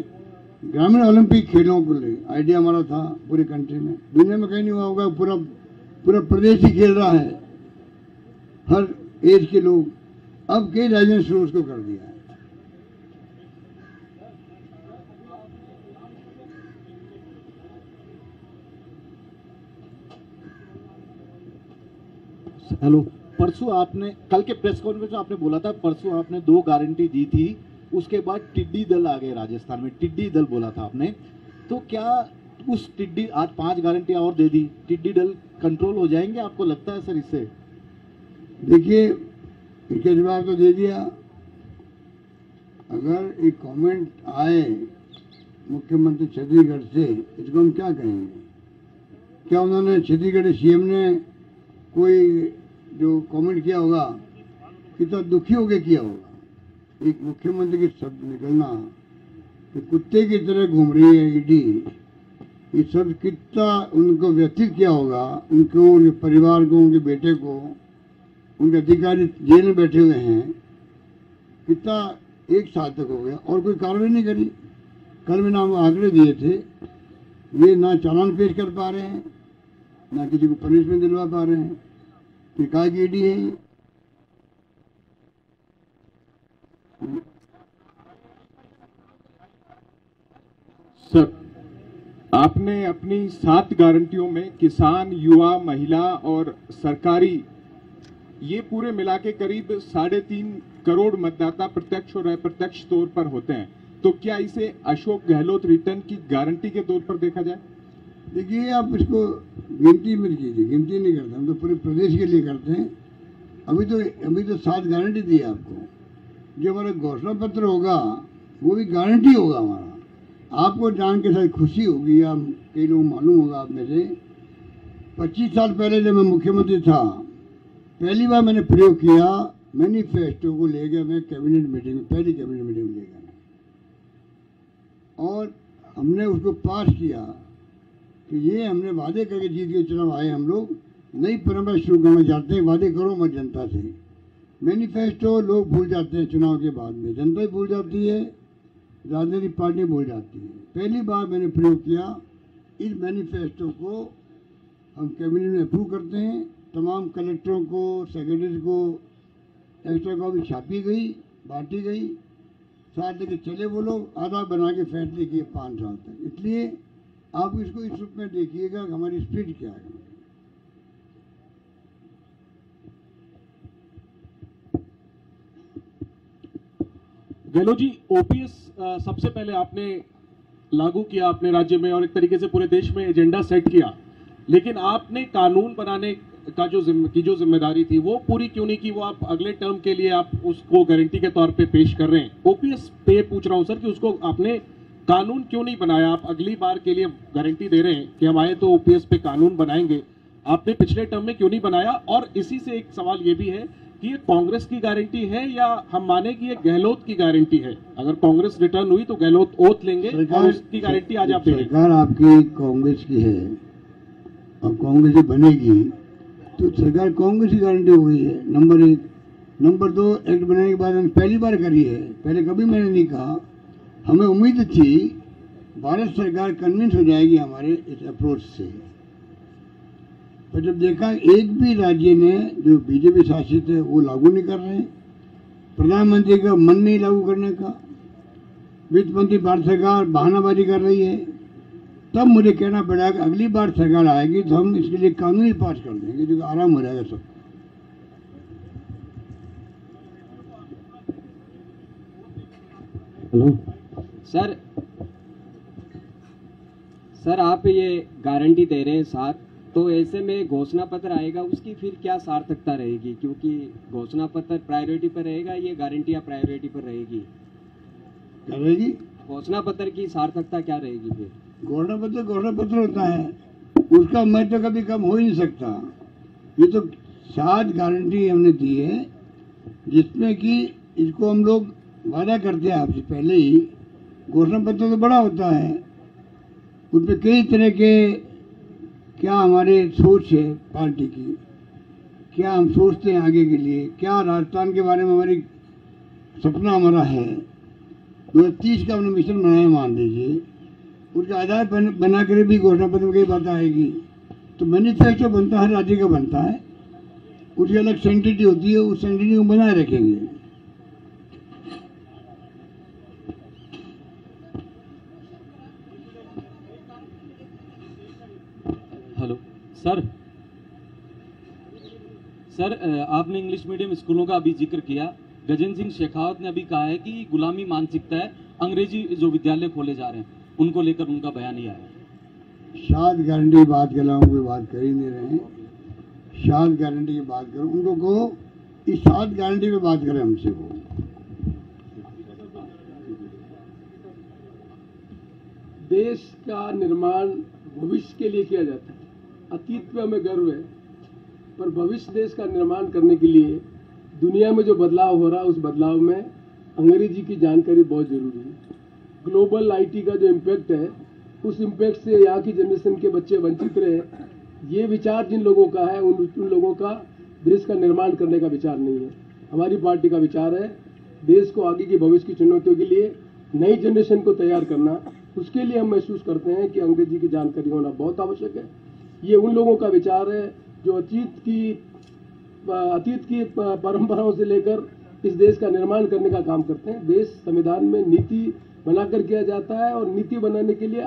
S1: ग्रामीण ओलंपिक खेलों को ले आइडिया हमारा था पूरी कंट्री में, दुनिया में कहीं नहीं हुआ होगा। पूरा पूरा प्रदेश ही खेल रहा है, हर एज के लोग। अब कई राज्यों ने शुरू उसको कर दिया है।
S4: हेलो, परसों आपने कल के प्रेस कॉन्फ्रेंस में आपने बोला था, परसों आपने 2 गारंटी दी थी, उसके बाद टिड्डी दल आ गए राजस्थान में, टिड्डी दल बोला था आपने। तो क्या उस टिड्डी, आज 5 गारंटियां और दे दी, टिड्डी दल कंट्रोल हो जाएंगे, आपको लगता है सर इससे?
S1: देखिए, इसका जवाब तो दे दिया। अगर एक कमेंट आए मुख्यमंत्री छत्तीसगढ़ से, इसको हम क्या कहेंगे? क्या उन्होंने छत्तीसगढ़ सीएम ने कोई जो कमेंट किया होगा कितना दुखी होकर किया होगा? एक मुख्यमंत्री के शब्द निकलना कि कुत्ते की तरह घूम रही है ईडी, ये सब कितना उनको व्यथित किया होगा, उनको, उनके परिवार को, उनके बेटे को। उनके अधिकारी जेल में बैठे हुए हैं, कितना 1 साल तक हो गया और कोई कार्रवाई नहीं करी। कल मैंने आपको आंकड़े दिए थे, ये ना चालान पेश कर पा रहे हैं, ना किसी को पनिशमेंट दिलवा पा रहे हैं। तो क्या की ईडी है ये?
S6: सर, आपने अपनी 7 गारंटियों में किसान, युवा, महिला और सरकारी, ये पूरे मिला के करीब 3.5 करोड़ मतदाता प्रत्यक्ष और अप्रत्यक्ष तौर पर होते हैं। तो क्या इसे अशोक गहलोत रिटर्न की गारंटी के तौर पर देखा जाए?
S1: देखिए, आप इसको गिनती मत कीजिए, गिनती नहीं करते हम तो, पूरे प्रदेश के लिए करते हैं। अभी तो 7 गारंटी दी है आपको। जो हमारा घोषणा पत्र होगा वो भी गारंटी होगा हमारा। आपको जान के साथ खुशी होगी, या कई लोग मालूम होगा आप में से, 25 साल पहले जब मैं मुख्यमंत्री था, पहली बार मैंने प्रयोग किया मैनिफेस्टो को ले गया मैं कैबिनेट मीटिंग में, पहली कैबिनेट मीटिंग में ले गया और हमने उसको पास किया कि ये हमने वादे करके जीत के चुनाव आए। हम लोग नई परंपरा शुरू करना चाहते हैं, वादे करो मत जनता से। मैनिफेस्टो लोग भूल जाते हैं चुनाव के बाद में, जनता ही भूल जाती है, राजनीतिक पार्टी भूल जाती है। पहली बार मैंने प्रयोग किया, इस मैनिफेस्टो को हम कैबिनेट में अप्रूव करते हैं। तमाम कलेक्टरों को, सेक्रेटरी को, एक्स्ट्रा कॉपी छापी गई, बांटी गई, साथ लेके चले वो लोग, आधा बना के फैसले किए 5 साल तक। इसलिए आप इसको इस रूप में देखिएगा कि हमारी स्पीड क्या है।
S6: गहलोत जी, ओपीएस सबसे पहले आपने लागू किया अपने राज्य में और एक तरीके से पूरे देश में एजेंडा सेट किया, लेकिन आपने कानून बनाने का जो जिम्मेदारी थी वो पूरी क्यों नहीं की? वो आप अगले टर्म के लिए आप उसको गारंटी के तौर पे पेश कर रहे हैं। ओपीएस पे पूछ रहा हूं सर कि उसको आपने कानून क्यों नहीं बनाया? आप अगली बार के लिए गारंटी दे रहे हैं कि हम आए तो ओपीएस पे कानून बनाएंगे, आपने पिछले टर्म में क्यों नहीं बनाया? और इसी से एक सवाल ये भी है कि ये कांग्रेस की गारंटी है या हम माने कि ये गहलोत की गारंटी है? अगर कांग्रेस रिटर्न हुई तो गहलोत ओथ लेंगे और उसकी गारंटी आज आप दे रहे हैं।
S1: सरकार आपकी कांग्रेस की है और कांग्रेस ही बनेगी तो सरकार कांग्रेस की गारंटी हो गई है, नंबर 1। नंबर 2, एक्ट बनाने के बाद हमने पहली बार करी है, पहले कभी मैंने नहीं कहा। हमें उम्मीद थी भारत सरकार कन्विंस हो जाएगी हमारे इस अप्रोच से, पर जब देखा एक भी राज्य ने जो बीजेपी शासित है वो लागू नहीं कर रहे हैं, प्रधानमंत्री का मन नहीं लागू करने का, वित्त मंत्री भारत सरकार बहानाबाजी कर रही है, तब मुझे कहना पड़ा कि अगली बार सरकार आएगी तो हम इसके लिए कानून ही पास कर देंगे, जो आराम हो जाएगा सब।
S7: हेलो सर, आप ये गारंटी दे रहे हैं 7, तो ऐसे में घोषणा पत्र आएगा, उसकी फिर क्या सार्थकता रहेगी? क्योंकि घोषणा पत्र प्रायोरिटी पर रहेगा, ये गारंटियां प्रायोरिटी पर रहेगी,
S1: क्या रहेगी?
S7: घोषणा पत्र की सार्थकता क्या रहेगी फिर?
S1: घोषणा पत्र होता है, उसका महत्व कभी कम हो ही नहीं सकता। ये तो 7 गारंटी हमने दी है, जिसमें कि इसको हम लोग वादा करते हैं आपसे पहले ही घोषणा पत्र तो बड़ा होता है, उसमें कई तरह के क्या हमारे सोच है पार्टी की, क्या हम सोचते हैं आगे के लिए, क्या राजस्थान के बारे में हमारी सपना हमारा है। 2030 का हमने मिशन बनाया मान लीजिए, उसका आधार बना कर भी घोषणा पत्र में कई बात आएगी। तो मैनिफेस्टो बनता है, हर राज्य का बनता है, उसकी अलग सेंटिटी होती है, उस सेंटिटी को बनाए रखेंगे।
S8: हेलो सर, आपने इंग्लिश मीडियम स्कूलों का अभी जिक्र किया। गजेंद्र सिंह शेखावत ने अभी कहा है कि गुलामी मानसिकता है, अंग्रेजी जो विद्यालय खोले जा रहे हैं उनको लेकर उनका बयान ही आया।
S1: शाद गारंटी की बात के अलावा कोई बात कर ही नहीं रहे हैं। शाद गारंटी की बात करो, उनको कहो इस शाद गारंटी पे बात करें हमसे। वो
S9: देश का निर्माण भविष्य के लिए किया जाता है। अतीत पे हमें गर्व है, पर भविष्य देश का निर्माण करने के लिए दुनिया में जो बदलाव हो रहा है, उस बदलाव में अंग्रेजी की जानकारी बहुत जरूरी है। ग्लोबल आईटी का जो इम्पैक्ट है, उस इम्पैक्ट से यहाँ की जनरेशन के बच्चे वंचित रहे, ये विचार जिन लोगों का है उन लोगों का देश का निर्माण करने का विचार नहीं है। हमारी पार्टी का विचार है देश को आगे की भविष्य की चुनौतियों के लिए नई जनरेशन को तैयार करना। उसके लिए हम महसूस करते हैं कि अंग्रेजी की जानकारी होना बहुत आवश्यक है। ये उन लोगों का विचार है जो अतीत की परंपराओं से लेकर इस देश का निर्माण करने का काम करते हैं। देश संविधान में नीति बनाकर किया जाता है और नीति बनाने के लिए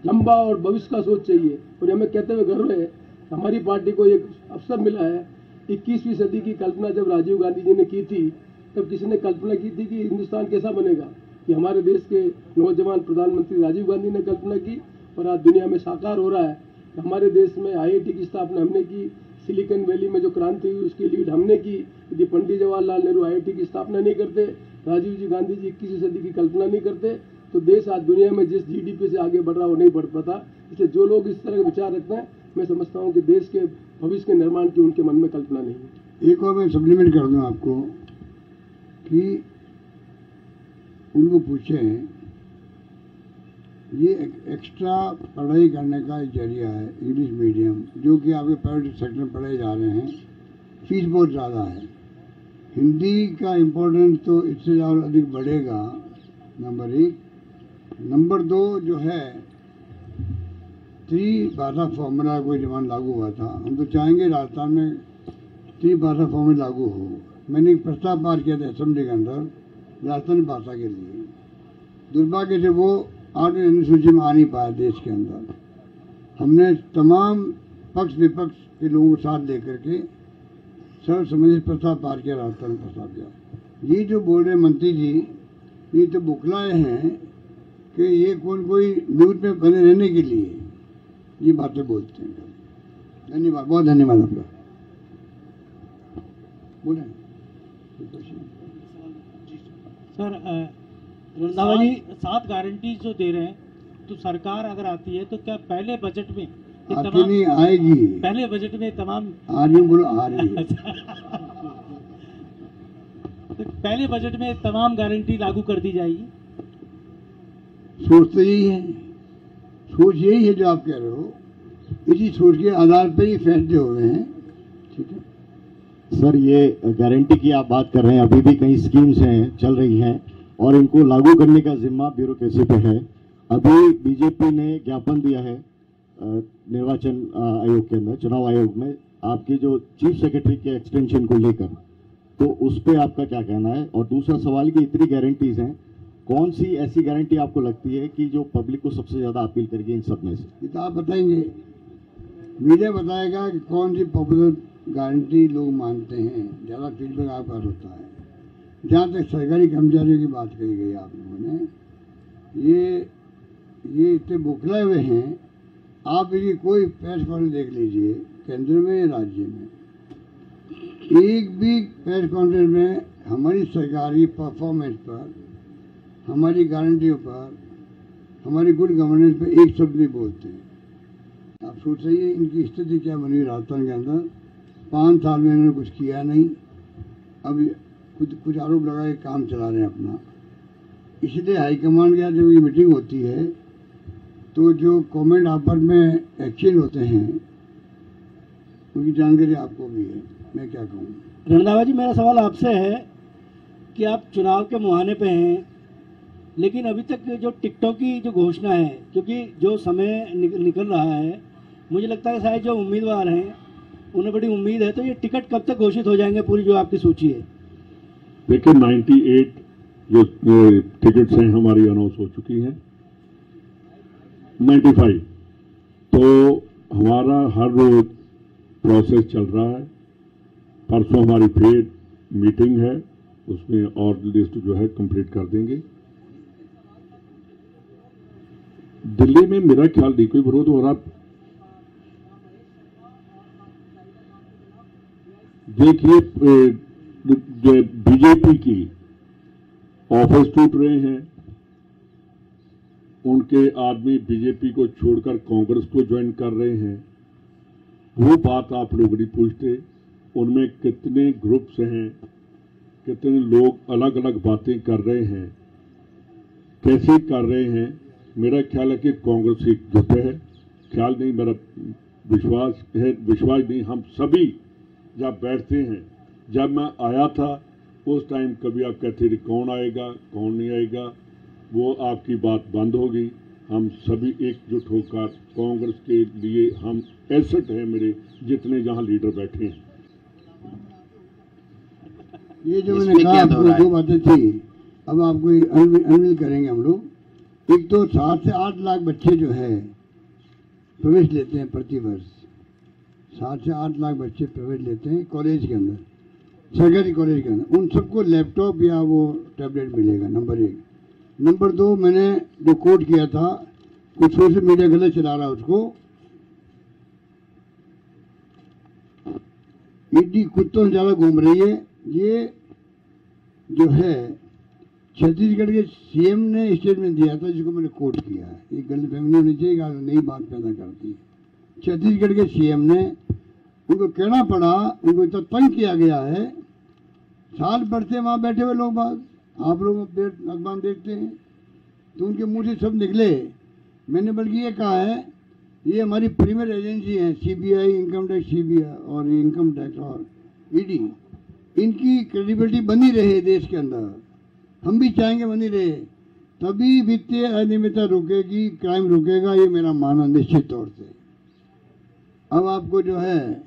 S9: लंबा और भविष्य का सोच चाहिए। और हमें कहते हुए गर्व है, हमारी पार्टी को एक अवसर मिला है। 21वीं सदी की कल्पना जब राजीव गांधी जी ने की थी, तब किसी ने कल्पना की थी कि हिंदुस्तान कैसा बनेगा। कि हमारे देश के नौजवान प्रधानमंत्री राजीव गांधी ने कल्पना की और आज दुनिया में साकार हो रहा है। हमारे देश में IIT की स्थापना हमने की, सिलिकॉन वैली में जो क्रांति हुई उसकी लीड हमने की। यदि पंडित जवाहरलाल नेहरू IIT की स्थापना नहीं करते, राजीव जी गांधी जी 21वीं सदी की कल्पना नहीं करते, तो देश आज दुनिया में जिस GDP से आगे बढ़ रहा है वो नहीं बढ़ पाता। इसलिए जो लोग इस तरह के विचार रखते हैं, मैं समझता हूँ कि देश के भविष्य के निर्माण की उनके मन में कल्पना नहीं है।
S1: एक और मैं सप्लीमेंट कर दूं आपको कि उनको पूछें, ये एक्स्ट्रा पढ़ाई करने का एक जरिया है इंग्लिश मीडियम, जो कि आपके प्राइवेट सेक्टर में पढ़ाए जा रहे हैं। फीस बहुत ज़्यादा है। हिंदी का इम्पोर्टेंस तो इससे और अधिक बढ़ेगा, नंबर 1। नंबर 2 जो है त्रिभाषा फॉर्मूला कोई जमान लागू हुआ था, हम तो चाहेंगे राजस्थान में त्रिभाषा फॉर्मूला लागू हो। मैंने एक प्रस्ताव पास किया था असेंबली के अंदर राजस्थानी भाषा के लिए। दुर्भाग्य से वो 8वीं अनुसूची में आ नहीं पाया देश के अंदर। हमने तमाम पक्ष विपक्ष के लोगों को साथ लेकर के सर्वसम्मति प्रस्ताव पास किया, राजस्थान प्रस्ताव किया। ये जो बोल रहे मंत्री जी, ये तो बुखलाए हैं कि ये कोई न्यूज में बने रहने के लिए ये बातें बोलते हैं। धन्यवाद, बहुत धन्यवाद आपका। बोले
S10: सर, रंधावा जी 7 गारंटी जो दे रहे हैं, तो सरकार अगर आती है तो क्या पहले बजट में
S1: आती नहीं आएगी?
S10: पहले बजट में तमाम
S1: आ रही बोलो आ रही है।
S10: तो पहले बजट में तमाम गारंटी लागू कर दी जाएगी?
S1: सोच तो यही है, सोच यही है जो आप कह रहे हो। इसी सोच के आधार पर ही फैसले हुए हैं। ठीक है
S4: सर, ये गारंटी की आप बात कर रहे हैं, अभी भी कई स्कीम्स हैं चल रही हैं और इनको लागू करने का जिम्मा ब्यूरोक्रेसी पे है। अभी बीजेपी ने ज्ञापन दिया है निर्वाचन आयोग के अंदर, चुनाव आयोग में, आपकी जो चीफ सेक्रेटरी के एक्सटेंशन को लेकर, तो उस पर आपका क्या कहना है? और दूसरा सवाल कि इतनी गारंटीज हैं, कौन सी ऐसी गारंटी आपको लगती है कि जो पब्लिक को सबसे ज्यादा अपील करेगी इन सब में से?
S1: ये तो आप बताएंगे, मीडिया बताएगा कि कौन सी पॉपुलर गारंटी लोग मानते हैं, ज़्यादा फीडबैक आपका होता है। जहाँ तक सरकारी कर्मचारियों की बात कही गई आप लोगों ने, ये इतने बुखलाए हुए हैं। आप इनकी कोई प्रेस कॉन्फ्रेंस देख लीजिए, केंद्र में या राज्य में, एक भी प्रेस कॉन्फ्रेंस में हमारी सरकारी परफॉर्मेंस पर, हमारी गारंटियों पर, हमारी गुड गवर्नेंस पर एक शब्द नहीं बोलते हैं। आप सोच रही है इनकी स्थिति क्या बनी राजस्थान के अंदर। 5 साल में इन्होंने कुछ किया नहीं, अब कुछ आरोप लगा के काम चला रहे हैं अपना। इसलिए हाईकमान के यहाँ जब ये मीटिंग होती है तो जो कमेंट आपस में एक्सचेंज होते हैं उनकी जानकारी आपको भी है। मैं क्या कहूँ।
S10: रंधावा जी, मेरा सवाल आपसे है कि आप चुनाव के मुहाने पे हैं, लेकिन अभी तक जो टिकटों की जो घोषणा है, क्योंकि जो समय निकल रहा है, मुझे लगता है शायद जो उम्मीदवार हैं उन्हें बड़ी उम्मीद है, तो ये टिकट कब तक घोषित हो जाएंगे, पूरी जो आपकी सूची है?
S11: देखिए 98 जो टिकट्स हैं हमारी अनाउंस हो चुकी हैं, 95 तो हमारा हर रोज प्रोसेस चल रहा है। परसों हमारी फिर मीटिंग है, उसमें और लिस्ट जो है कंप्लीट कर देंगे। दिल्ली में मेरा ख्याल नहीं कोई विरोध हो रहा। देखिए बीजेपी की ऑफिस टूट रहे हैं, उनके आदमी बीजेपी को छोड़कर कांग्रेस को ज्वाइन कर रहे हैं। वो बात आप लोग नहीं पूछते। उनमें कितने ग्रुप्स हैं, कितने लोग अलग अलग बातें कर रहे हैं, कैसे कर रहे हैं। मेरा ख्याल है कि कांग्रेस एक जुट है। ख्याल नहीं, मेरा विश्वास है, विश्वास नहीं, हम सभी जब बैठते हैं, जब मैं आया था उस टाइम कभी आप कहते थे कौन आएगा कौन नहीं आएगा, वो आपकी बात बंद होगी। हम सभी एकजुट होकर कांग्रेस के लिए हम एसेट हैं मेरे जितने जहां लीडर बैठे हैं।
S1: ये जो मैंने कहा आपको दो बातें थी, अब आपको अनवील करेंगे हम लोग। एक तो 7 से 8 लाख बच्चे जो है प्रवेश लेते हैं प्रति वर्ष। 7 से 8 लाख बच्चे प्रवेश लेते हैं कॉलेज के अंदर, सरकारी कॉलेज के अंदर। उन सबको लैपटॉप या वो टैबलेट मिलेगा, नंबर 1। नंबर 2, मैंने जो कोट किया था, कुछ सोशल मीडिया गलत चला रहा है उसको, ईडी कुत्तों से ज़्यादा घूम रही है। ये जो है छत्तीसगढ़ के सीएम ने स्टेटमेंट दिया था जिसको मैंने कोट किया है। ये गलतफहमी होनी चाहिए, नई बात पैदा करती है। छत्तीसगढ़ के सीएम ने, उनको कहना पड़ा, उनको इतना तंग किया गया है, साल भर से वहाँ बैठे हुए लोग बात, आप लोग अखबार देखते हैं तो उनके मुंह से सब निकले। मैंने बल्कि ये कहा है, ये हमारी प्रीमियर एजेंसी है, सीबीआई, इनकम टैक्स सीबीआई और इनकम टैक्स और ईडी, इनकी क्रेडिबिलिटी बनी रहे देश के अंदर। हम भी चाहेंगे बनी रहे, तभी वित्तीय अनियमितता रुकेगी, क्राइम रुकेगा, ये मेरा मानना निश्चित तौर से। अब आपको जो है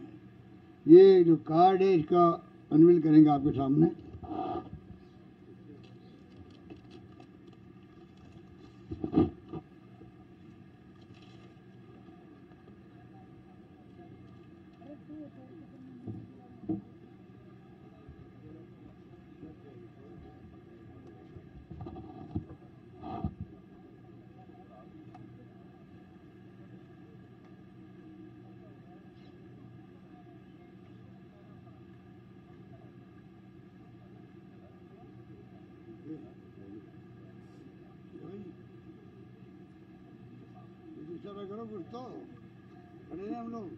S1: ये जो कार्ड है इसका अनवील करेंगे आपके सामने। करो कुछ तो खड़े हैं हम लोग।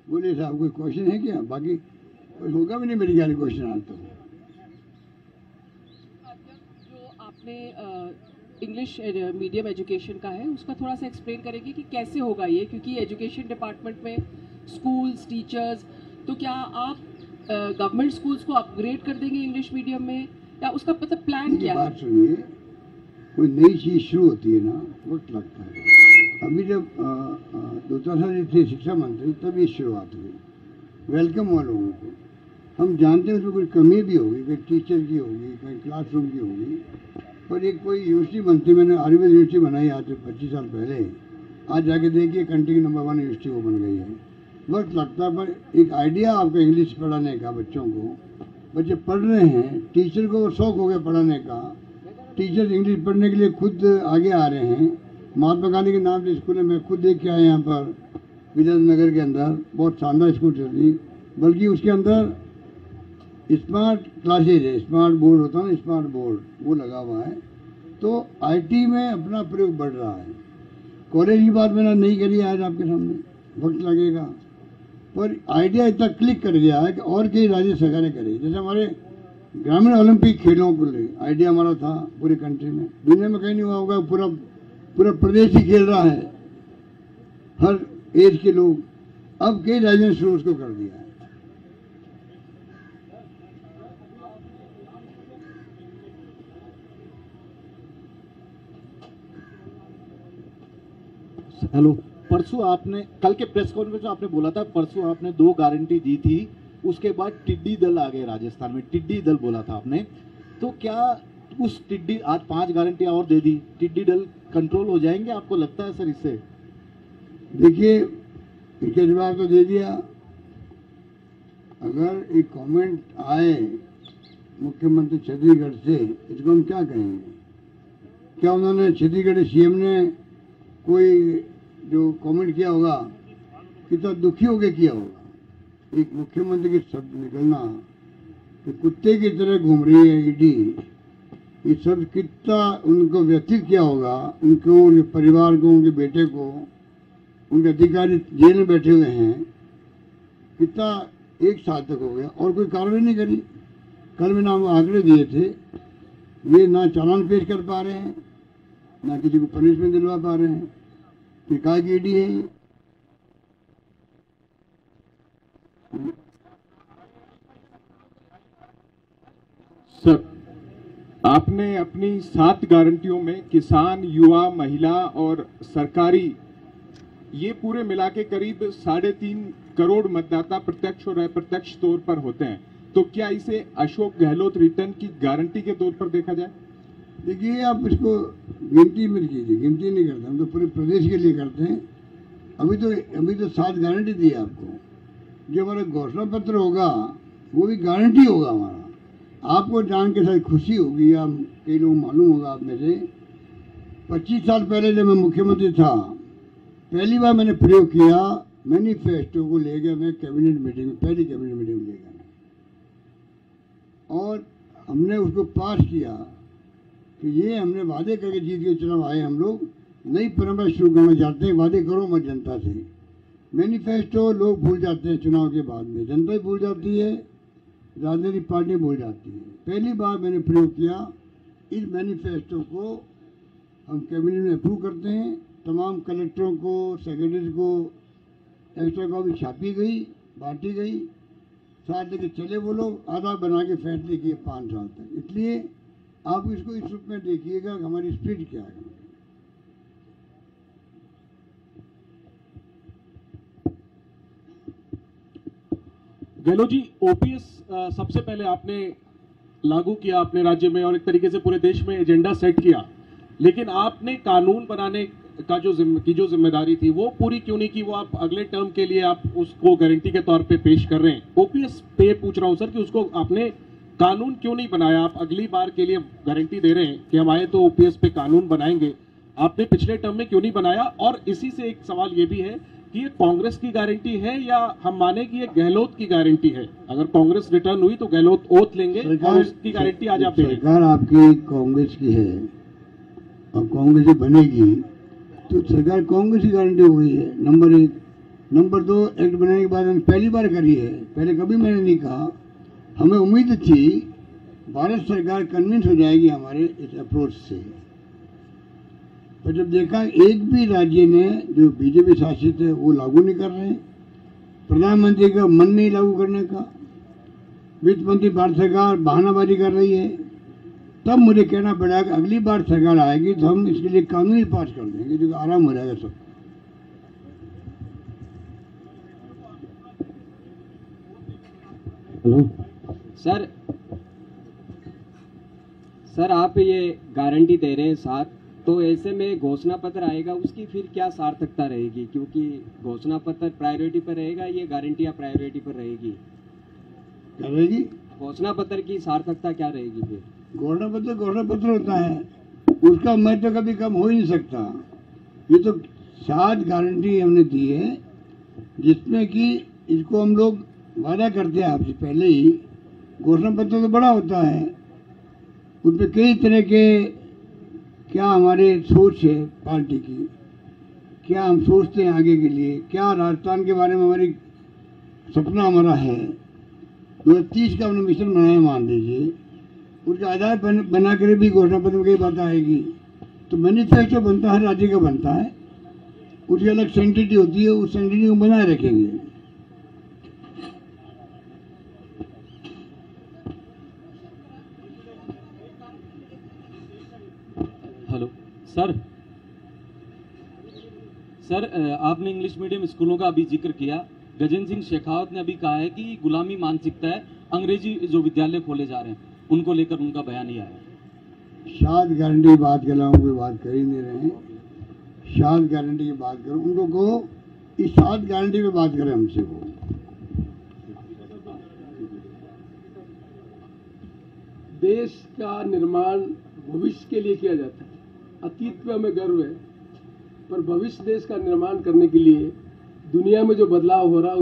S1: बोलिए साहब, कोई क्वेश्चन है क्या? बाकी कोई होगा भी नहीं मेरी ख्याल क्वेश्चन आज तो।
S5: आपने इंग्लिश मीडियम एजुकेशन का है, उसका थोड़ा सा एक्सप्लेन करेंगे कि कैसे होगा ये, क्योंकि एजुकेशन डिपार्टमेंट में स्कूल्स, टीचर्स, तो क्या आप गवर्नमेंट स्कूल्स को अपग्रेड कर देंगे इंग्लिश मीडियम में, या उसका मतलब प्लान क्या है?
S1: बात सुनिए, कोई नई चीज़ शुरू होती है ना, वक्त लगता है। अभी जब 2000 थे शिक्षा मंत्री, तब ये शुरुआत हुई। वेलकम हुआ लोगों को। हम जानते हैं उसमें कोई कमी भी होगी, कोई टीचर की होगी, कोई क्लासरूम की होगी, पर एक कोई यूनिवर्सिटी बनती, मैंने आयुर्वेद यूनिवर्सिटी बनाई आज से 25 साल पहले, आज जाके देखिए कंट्री की नंबर 1 यूनिवर्सिटी वो बन गई है। वक्त लगता है, पर एक आइडिया आपका इंग्लिश पढ़ाने का, बच्चों को, बच्चे पढ़ रहे हैं, टीचर को शौक हो गया पढ़ाने का, टीचर इंग्लिश पढ़ने के लिए खुद आगे आ रहे हैं। महात्मा गांधी के नाम से स्कूल है, मैं खुद देख के आया यहाँ पर विजय नगर के अंदर, बहुत शानदार स्कूल चल रही। बल्कि उसके अंदर स्मार्ट क्लासेज है, स्मार्ट बोर्ड होता है ना, स्मार्ट बोर्ड वो लगा हुआ है। तो आईटी में अपना प्रयोग बढ़ रहा है। कॉलेज की बात मैंने नहीं करी आज आपके सामने, वक्त लगेगा, पर आइडिया इतना क्लिक कर गया है कि और कई राज्य सरकारें करें। जैसे हमारे ग्रामीण ओलंपिक खेलों को ले आइडिया हमारा था पूरी कंट्री में, दुनिया में कहीं नहीं हुआ होगा। पूरा पूरा प्रदेश ही खेल रहा है, हर एज के लोग। अब कई राज्यों ने शुरू उसको कर दिया है।
S4: हेलो, परसों आपने कल के प्रेस कॉन्फ्रेंस में आपने बोला था, परसों आपने 2 गारंटी दी थी, उसके बाद टिड्डी दल आ गए राजस्थान में, टिड्डी दल बोला था आपने। तो क्या उस टिड्डी, आज 5 गारंटियां और दे दी, टिड्डी दल कंट्रोल हो जाएंगे, आपको लगता है सर इससे?
S1: देखिए, इसके जवाब तो दे दिया। अगर एक कमेंट आए मुख्यमंत्री छत्तीसगढ़ से, इसको हम क्या कहेंगे? क्या उन्होंने छत्तीसगढ़ सीएम ने कोई जो कमेंट किया होगा कितना दुखी होकर किया होगा? एक मुख्यमंत्री के शब्द निकलना कि कुत्ते की तरह घूम रही है ईडी, ये शब्द कितना उनको व्यथित किया होगा, उनको, उनके परिवार को, उनके बेटे को, उनके अधिकारी जेल में बैठे हुए हैं, कितना एक साल तक हो गया और कोई कार्रवाई नहीं करी। कल मैंने आपको आंकड़े दिए थे, ये ना चालान पेश कर पा रहे हैं, ना किसी को पनिशमेंट दिलवा पा रहे हैं। काय की ईडी है?
S6: सर, आपने अपनी 7 गारंटियों में किसान, युवा, महिला और सरकारी, ये पूरे मिला के करीब 3.5 करोड़ मतदाता प्रत्यक्ष और अप्रत्यक्ष तौर पर होते हैं। तो क्या इसे अशोक गहलोत रिटर्न की गारंटी के तौर पर देखा जाए?
S1: देखिए, आप इसको गिनती मत कीजिए, गिनती नहीं करते हम तो, पूरे प्रदेश के लिए करते हैं। अभी तो 7 गारंटी दी आपको। जो हमारा घोषणा पत्र होगा वो भी गारंटी होगा हमारा। आपको जान के साथ खुशी होगी, या कई लोग मालूम होगा आप में से, 25 साल पहले जब मैं मुख्यमंत्री था, पहली बार मैंने प्रयोग किया मैनिफेस्टो को लेकर। मैं कैबिनेट मीटिंग में, पहली कैबिनेट मीटिंग में लेकर, और हमने उसको पास किया कि ये हमने वादे करके जीत के चुनाव आए। हम लोग नई परंपरा शुरू करना चाहते हैं, वादे करो मत जनता से। मैनिफेस्टो लोग भूल जाते हैं चुनाव के बाद में, जनता ही भूल जाती है, राजनीतिक पार्टी भूल जाती है। पहली बार मैंने प्रयोग किया, इस मैनिफेस्टो को हम कैबिनेट में अप्रूव करते हैं। तमाम कलेक्टरों को, सेक्रेटरी को, एक्स्ट्रा कॉपी छापी गई, बांटी गई, साथ लेके चले वो लोग, आधा बना के फैसले किए 5 साल तक। इसलिए आप इसको इस रूप में देखिएगा कि हमारी स्पिरिट क्या है।
S6: गहलोत जी, ओपीएस सबसे पहले आपने लागू किया अपने राज्य में और एक तरीके से पूरे देश में एजेंडा सेट किया, लेकिन आपने कानून बनाने का जो जिम्मेदारी थी वो पूरी क्यों नहीं की? वो आप अगले टर्म के लिए आप उसको गारंटी के तौर पे पेश कर रहे हैं। ओपीएस पे पूछ रहा हूं सर कि उसको आपने कानून क्यों नहीं बनाया? आप अगली बार के लिए गारंटी दे रहे हैं कि हम आए तो ओपीएस पे कानून बनाएंगे, आपने पिछले टर्म में क्यों नहीं बनाया? और इसी से एक सवाल ये भी है कि ये कांग्रेस की गारंटी है या हम माने कि ये गहलोत की गारंटी है? अगर कांग्रेस रिटर्न हुई तो गहलोत ओथ लेंगे और उसकी गारंटी आज आप दे रहे हैं।
S1: सरकार आपकी कांग्रेस की है और कांग्रेस ही बनेगी तो सरकार कांग्रेस की गारंटी हो गई है, नंबर 1। नंबर 2, एक्ट बनाने के बाद हमने पहली बार करी है, पहले कभी मैंने नहीं कहा। हमें उम्मीद थी भारत सरकार कन्विंस हो जाएगी हमारे इस अप्रोच से, पर जब देखा एक भी राज्य ने जो बीजेपी शासित है वो लागू नहीं कर रहे हैं, प्रधानमंत्री का मन नहीं लागू करने का, वित्त मंत्री भारत सरकार बहानाबाजी कर रही है, तब मुझे कहना पड़ा कि अगली बार सरकार आएगी तो हम इसके लिए कानून ही पास कर देंगे, जो आराम हो जाएगा सब।
S7: हेलो सर, आप ये गारंटी दे रहे हैं 7, तो ऐसे में घोषणा पत्र आएगा, उसकी फिर क्या सार्थकता रहेगी? क्योंकि घोषणा पत्र प्रायोरिटी पर रहेगा, ये गारंटियां प्रायोरिटी पर रहेगी,
S1: क्या रहेगी?
S7: घोषणा पत्र की सार्थकता क्या रहेगी फिर?
S1: घोषणा पत्र होता है, उसका महत्व कभी कम हो ही नहीं सकता। ये तो 7 गारंटी हमने दी है जिसमें कि इसको हम लोग वादा करते हैं आपसे पहले ही। घोषणा पत्र तो बड़ा होता है, उसमें कई तरह के क्या हमारे सोच है पार्टी की, क्या हम सोचते हैं आगे के लिए, क्या राजस्थान के बारे में हमारी सपना हमारा है। 2030 का हमने मिशन बनाया मान लीजिए, उसका आधार बना कर भी घोषणा पत्र में कई बात आएगी। तो मैनिफेस्टो बनता है, हर राज्य का बनता है, उसकी अलग सेंटिटी होती है, उस सेंटिटी को बनाए रखेंगे।
S8: हेलो सर, आपने इंग्लिश मीडियम स्कूलों का अभी जिक्र किया। गजेंद्र सिंह शेखावत ने अभी कहा है कि गुलामी मानसिकता है, अंग्रेजी जो विद्यालय खोले जा रहे हैं उनको लेकर उनका बयान ही आया।
S1: 7 गारंटी की बात कर रहा हूँ, कोई बात कर ही नहीं रहे हैं। 7 गारंटी की बात करो, उनको कहो इस 7 गारंटी पे बात करें हमसे। वो
S9: देश का निर्माण भविष्य के लिए किया जाता है। अतीत पे हमें गर्व है, पर भविष्य देश का निर्माण करने के लिए दुनिया में जो बदलाव हो रहा है